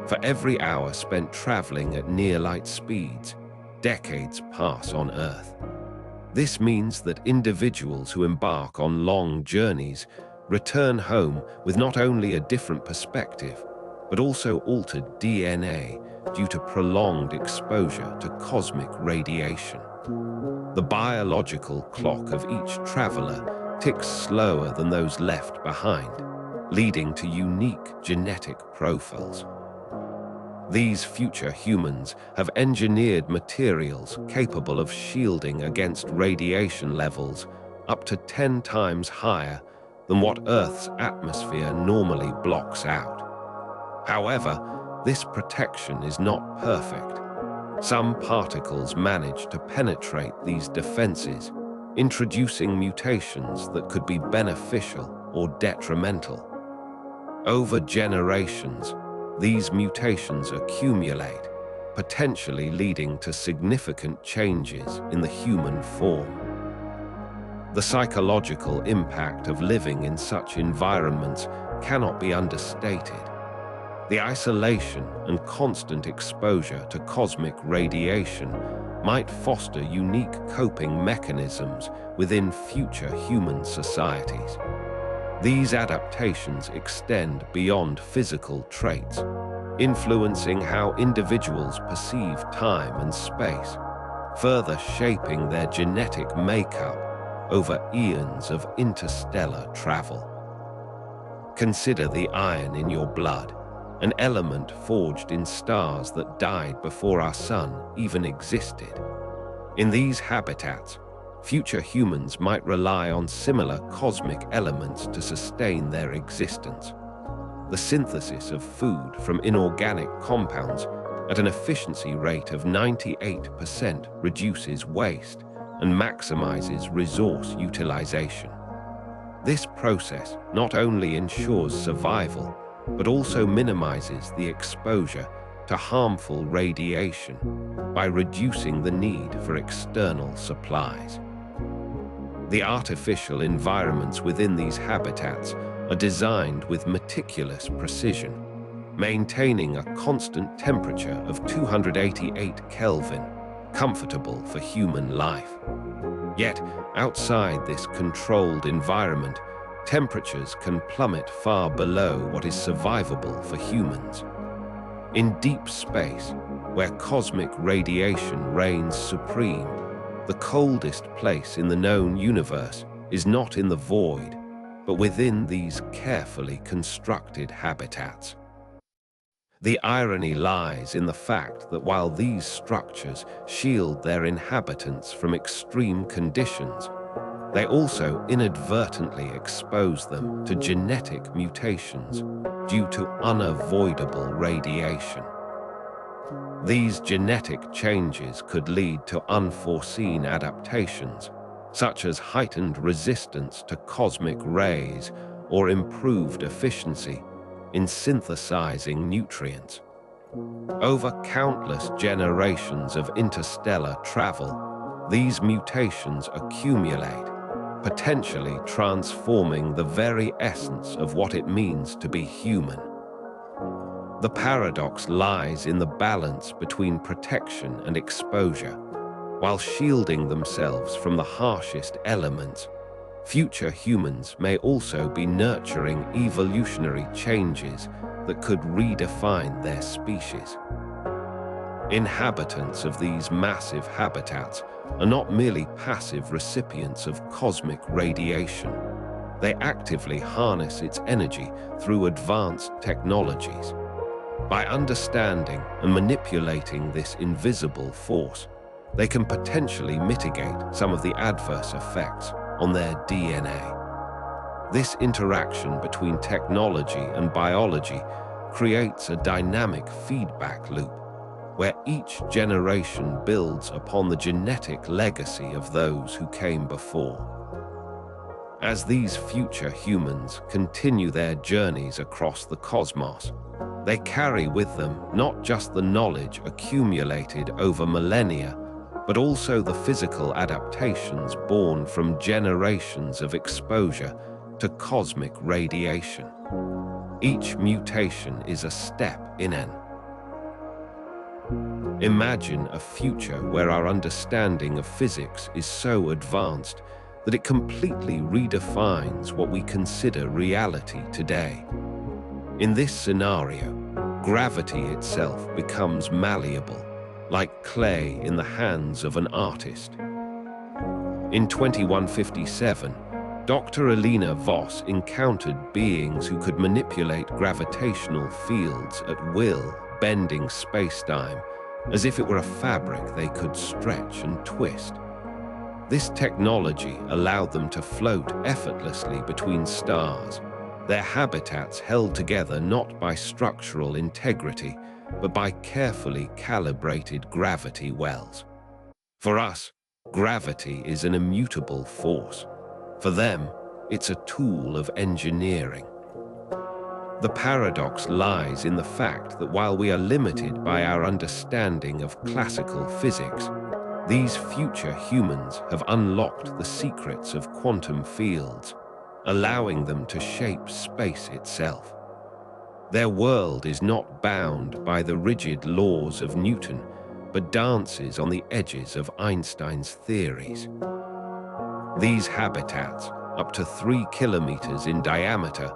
For every hour spent traveling at near-light speeds, decades pass on Earth. This means that individuals who embark on long journeys return home with not only a different perspective, but also altered DNA due to prolonged exposure to cosmic radiation. The biological clock of each traveler ticks slower than those left behind, leading to unique genetic profiles. These future humans have engineered materials capable of shielding against radiation levels up to 10 times higher than what Earth's atmosphere normally blocks out. However, this protection is not perfect. Some particles manage to penetrate these defenses, introducing mutations that could be beneficial or detrimental. Over generations, these mutations accumulate, potentially leading to significant changes in the human form. The psychological impact of living in such environments cannot be understated. The isolation and constant exposure to cosmic radiation might foster unique coping mechanisms within future human societies. These adaptations extend beyond physical traits, influencing how individuals perceive time and space, further shaping their genetic makeup over eons of interstellar travel. Consider the iron in your blood, an element forged in stars that died before our sun even existed. In these habitats, future humans might rely on similar cosmic elements to sustain their existence. The synthesis of food from inorganic compounds at an efficiency rate of 98% reduces waste and maximizes resource utilization. This process not only ensures survival, but also minimizes the exposure to harmful radiation by reducing the need for external supplies. The artificial environments within these habitats are designed with meticulous precision, maintaining a constant temperature of 288 Kelvin, comfortable for human life. Yet, outside this controlled environment, temperatures can plummet far below what is survivable for humans. In deep space, where cosmic radiation reigns supreme, the coldest place in the known universe is not in the void, but within these carefully constructed habitats. The irony lies in the fact that while these structures shield their inhabitants from extreme conditions, they also inadvertently expose them to genetic mutations due to unavoidable radiation. These genetic changes could lead to unforeseen adaptations, such as heightened resistance to cosmic rays or improved efficiency in synthesizing nutrients. Over countless generations of interstellar travel, these mutations accumulate, potentially transforming the very essence of what it means to be human. The paradox lies in the balance between protection and exposure. While shielding themselves from the harshest elements, future humans may also be nurturing evolutionary changes that could redefine their species. Inhabitants of these massive habitats are not merely passive recipients of cosmic radiation. They actively harness its energy through advanced technologies. By understanding and manipulating this invisible force, they can potentially mitigate some of the adverse effects on their DNA. This interaction between technology and biology creates a dynamic feedback loop, where each generation builds upon the genetic legacy of those who came before. As these future humans continue their journeys across the cosmos, they carry with them not just the knowledge accumulated over millennia, but also the physical adaptations born from generations of exposure to cosmic radiation. Each mutation is a step in an. Imagine a future where our understanding of physics is so advanced that it completely redefines what we consider reality today. In this scenario, gravity itself becomes malleable, like clay in the hands of an artist. In 2157, Dr. Alina Voss encountered beings who could manipulate gravitational fields at will, bending space-time as if it were a fabric they could stretch and twist. This technology allowed them to float effortlessly between stars, their habitats held together not by structural integrity, but by carefully calibrated gravity wells. For us, gravity is an immutable force. For them, it's a tool of engineering. The paradox lies in the fact that while we are limited by our understanding of classical physics, these future humans have unlocked the secrets of quantum fields, allowing them to shape space itself. Their world is not bound by the rigid laws of Newton, but dances on the edges of Einstein's theories. These habitats, up to 3 kilometers in diameter,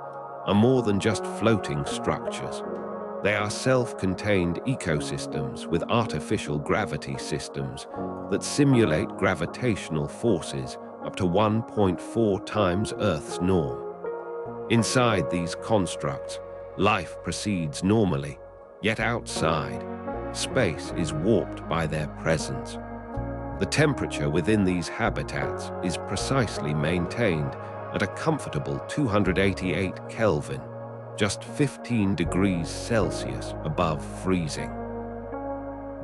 are more than just floating structures. They are self-contained ecosystems with artificial gravity systems that simulate gravitational forces up to 1.4 times Earth's norm. Inside these constructs, life proceeds normally, yet outside, space is warped by their presence. The temperature within these habitats is precisely maintained at a comfortable 288 Kelvin, just 15 degrees Celsius above freezing.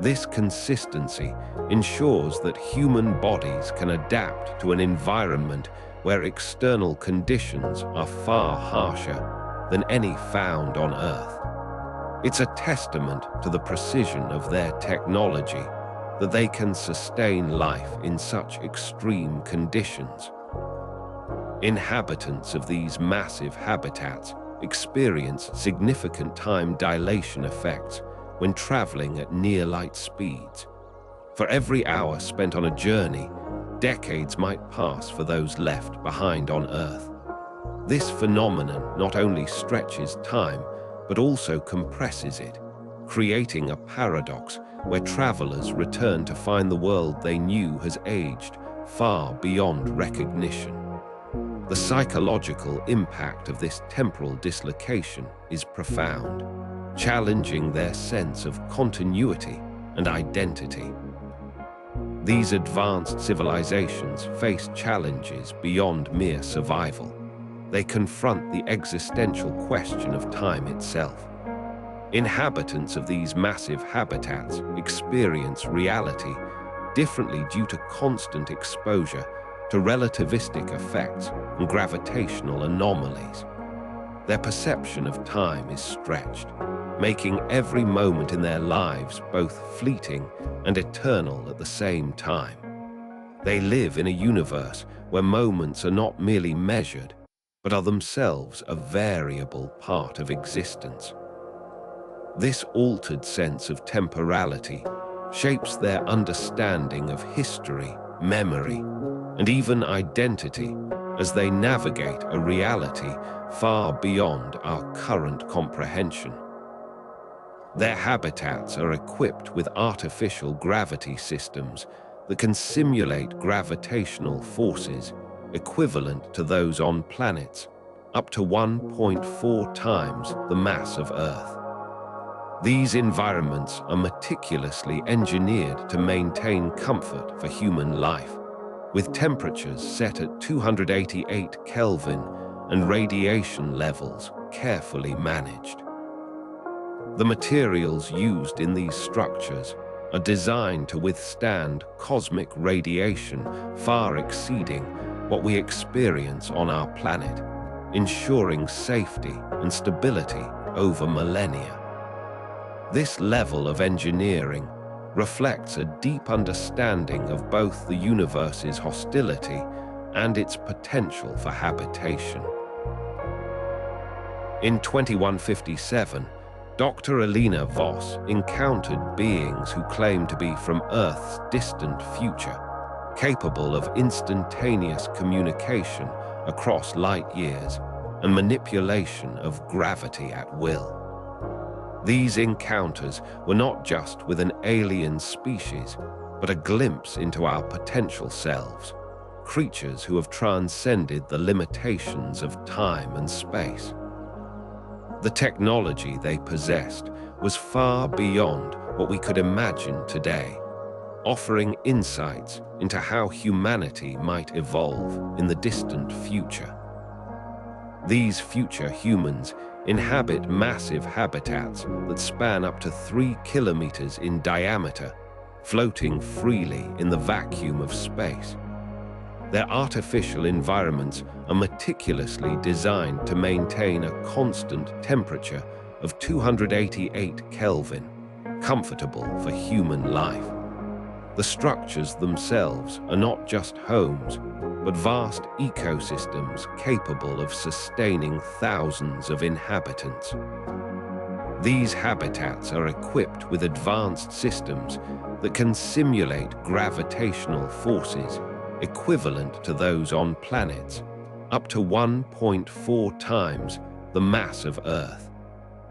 This consistency ensures that human bodies can adapt to an environment where external conditions are far harsher than any found on Earth. It's a testament to the precision of their technology that they can sustain life in such extreme conditions. Inhabitants of these massive habitats experience significant time dilation effects when traveling at near-light speeds. For every hour spent on a journey, decades might pass for those left behind on Earth. This phenomenon not only stretches time, but also compresses it, creating a paradox where travelers return to find the world they knew has aged far beyond recognition. The psychological impact of this temporal dislocation is profound, challenging their sense of continuity and identity. These advanced civilizations face challenges beyond mere survival. They confront the existential question of time itself. Inhabitants of these massive habitats experience reality differently due to constant exposure to relativistic effects and gravitational anomalies. Their perception of time is stretched, making every moment in their lives both fleeting and eternal at the same time. They live in a universe where moments are not merely measured, but are themselves a variable part of existence. This altered sense of temporality shapes their understanding of history, memory, and even identity as they navigate a reality far beyond our current comprehension. Their habitats are equipped with artificial gravity systems that can simulate gravitational forces equivalent to those on planets up to 1.4 times the mass of Earth. These environments are meticulously engineered to maintain comfort for human life, with temperatures set at 288 Kelvin and radiation levels carefully managed. The materials used in these structures are designed to withstand cosmic radiation far exceeding what we experience on our planet, ensuring safety and stability over millennia. This level of engineering reflects a deep understanding of both the universe's hostility and its potential for habitation. In 2157, Dr. Alina Voss encountered beings who claimed to be from Earth's distant future, capable of instantaneous communication across light years and manipulation of gravity at will. These encounters were not just with an alien species, but a glimpse into our potential selves, creatures who have transcended the limitations of time and space. The technology they possessed was far beyond what we could imagine today, offering insights into how humanity might evolve in the distant future. These future humans inhabit massive habitats that span up to 3 kilometers in diameter, floating freely in the vacuum of space. Their artificial environments are meticulously designed to maintain a constant temperature of 288 Kelvin, comfortable for human life. The structures themselves are not just homes, but vast ecosystems capable of sustaining thousands of inhabitants. These habitats are equipped with advanced systems that can simulate gravitational forces equivalent to those on planets, up to 1.4 times the mass of Earth,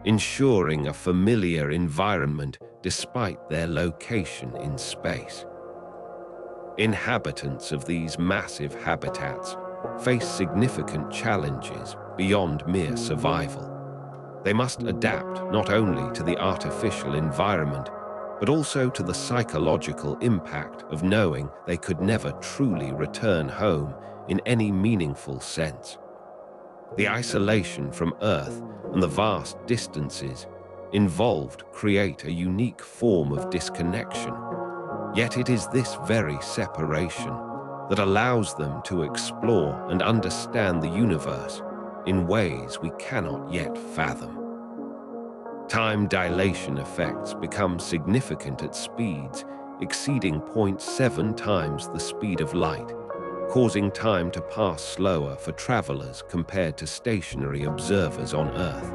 ensuring a familiar environment despite their location in space. Inhabitants of these massive habitats face significant challenges beyond mere survival. They must adapt not only to the artificial environment, but also to the psychological impact of knowing they could never truly return home in any meaningful sense. The isolation from Earth and the vast distances involved create a unique form of disconnection. Yet it is this very separation that allows them to explore and understand the universe in ways we cannot yet fathom. Time dilation effects become significant at speeds exceeding 0.7 times the speed of light, causing time to pass slower for travelers compared to stationary observers on Earth.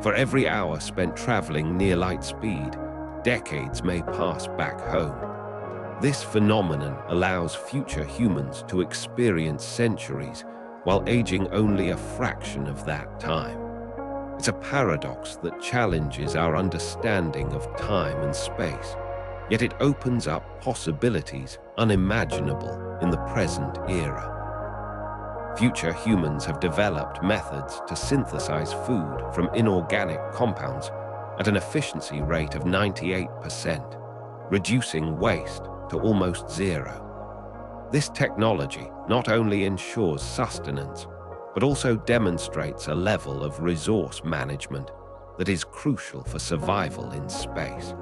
For every hour spent traveling near light speed, decades may pass back home. This phenomenon allows future humans to experience centuries while aging only a fraction of that time. It's a paradox that challenges our understanding of time and space, yet it opens up possibilities unimaginable in the present era. Future humans have developed methods to synthesize food from inorganic compounds at an efficiency rate of 98%, reducing waste to almost zero. This technology not only ensures sustenance, but also demonstrates a level of resource management that is crucial for survival in space.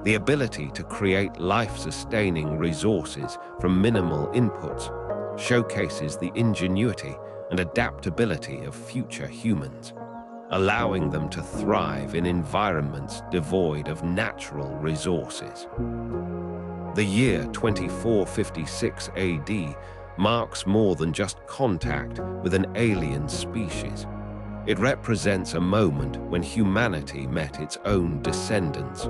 The ability to create life-sustaining resources from minimal inputs showcases the ingenuity and adaptability of future humans, allowing them to thrive in environments devoid of natural resources. The year 2456 AD marks more than just contact with an alien species. It represents a moment when humanity met its own descendants,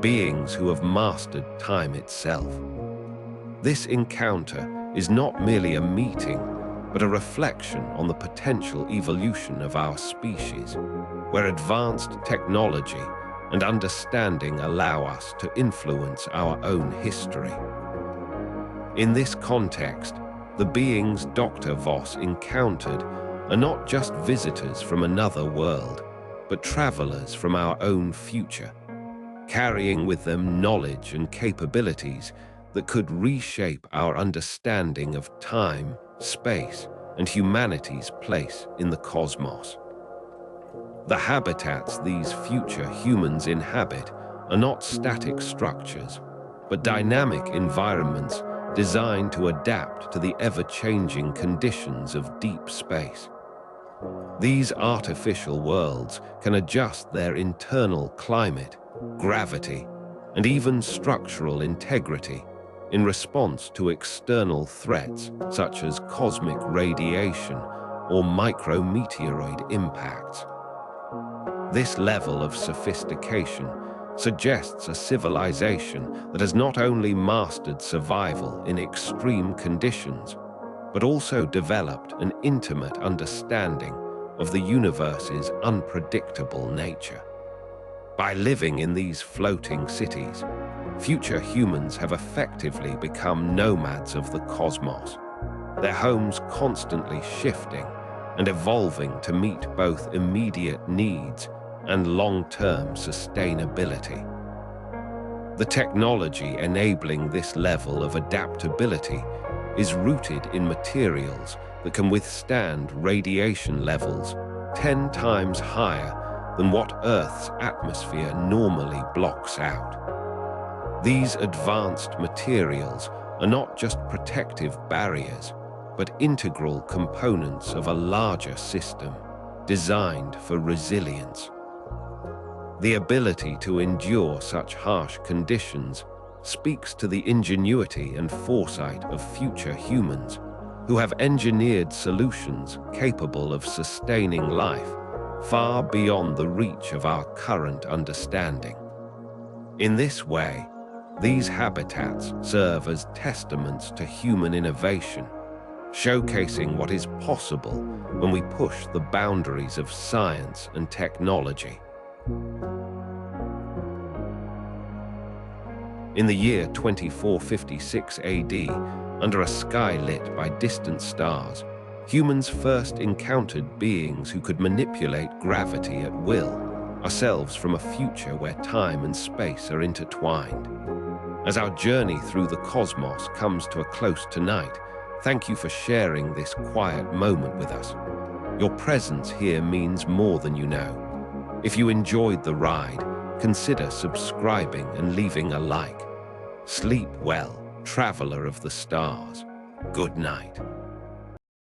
beings who have mastered time itself. This encounter is not merely a meeting, but a reflection on the potential evolution of our species, where advanced technology and understanding allow us to influence our own history. In this context, the beings Dr. Voss encountered are not just visitors from another world, but travelers from our own future, carrying with them knowledge and capabilities that could reshape our understanding of time, space, and humanity's place in the cosmos. The habitats these future humans inhabit are not static structures, but dynamic environments designed to adapt to the ever-changing conditions of deep space. These artificial worlds can adjust their internal climate, gravity, and even structural integrity in response to external threats such as cosmic radiation or micrometeoroid impacts. This level of sophistication suggests a civilization that has not only mastered survival in extreme conditions, but also developed an intimate understanding of the universe's unpredictable nature. By living in these floating cities, future humans have effectively become nomads of the cosmos, their homes constantly shifting and evolving to meet both immediate needs and long-term sustainability. The technology enabling this level of adaptability is rooted in materials that can withstand radiation levels 10 times higher than what Earth's atmosphere normally blocks out. These advanced materials are not just protective barriers, but integral components of a larger system designed for resilience. The ability to endure such harsh conditions speaks to the ingenuity and foresight of future humans who have engineered solutions capable of sustaining life far beyond the reach of our current understanding. In this way, these habitats serve as testaments to human innovation, showcasing what is possible when we push the boundaries of science and technology. In the year 2456 AD, under a sky lit by distant stars, humans first encountered beings who could manipulate gravity at will, ourselves from a future where time and space are intertwined. As our journey through the cosmos comes to a close tonight, thank you for sharing this quiet moment with us. Your presence here means more than you know. If you enjoyed the ride, consider subscribing and leaving a like. Sleep well, traveler of the stars. Good night.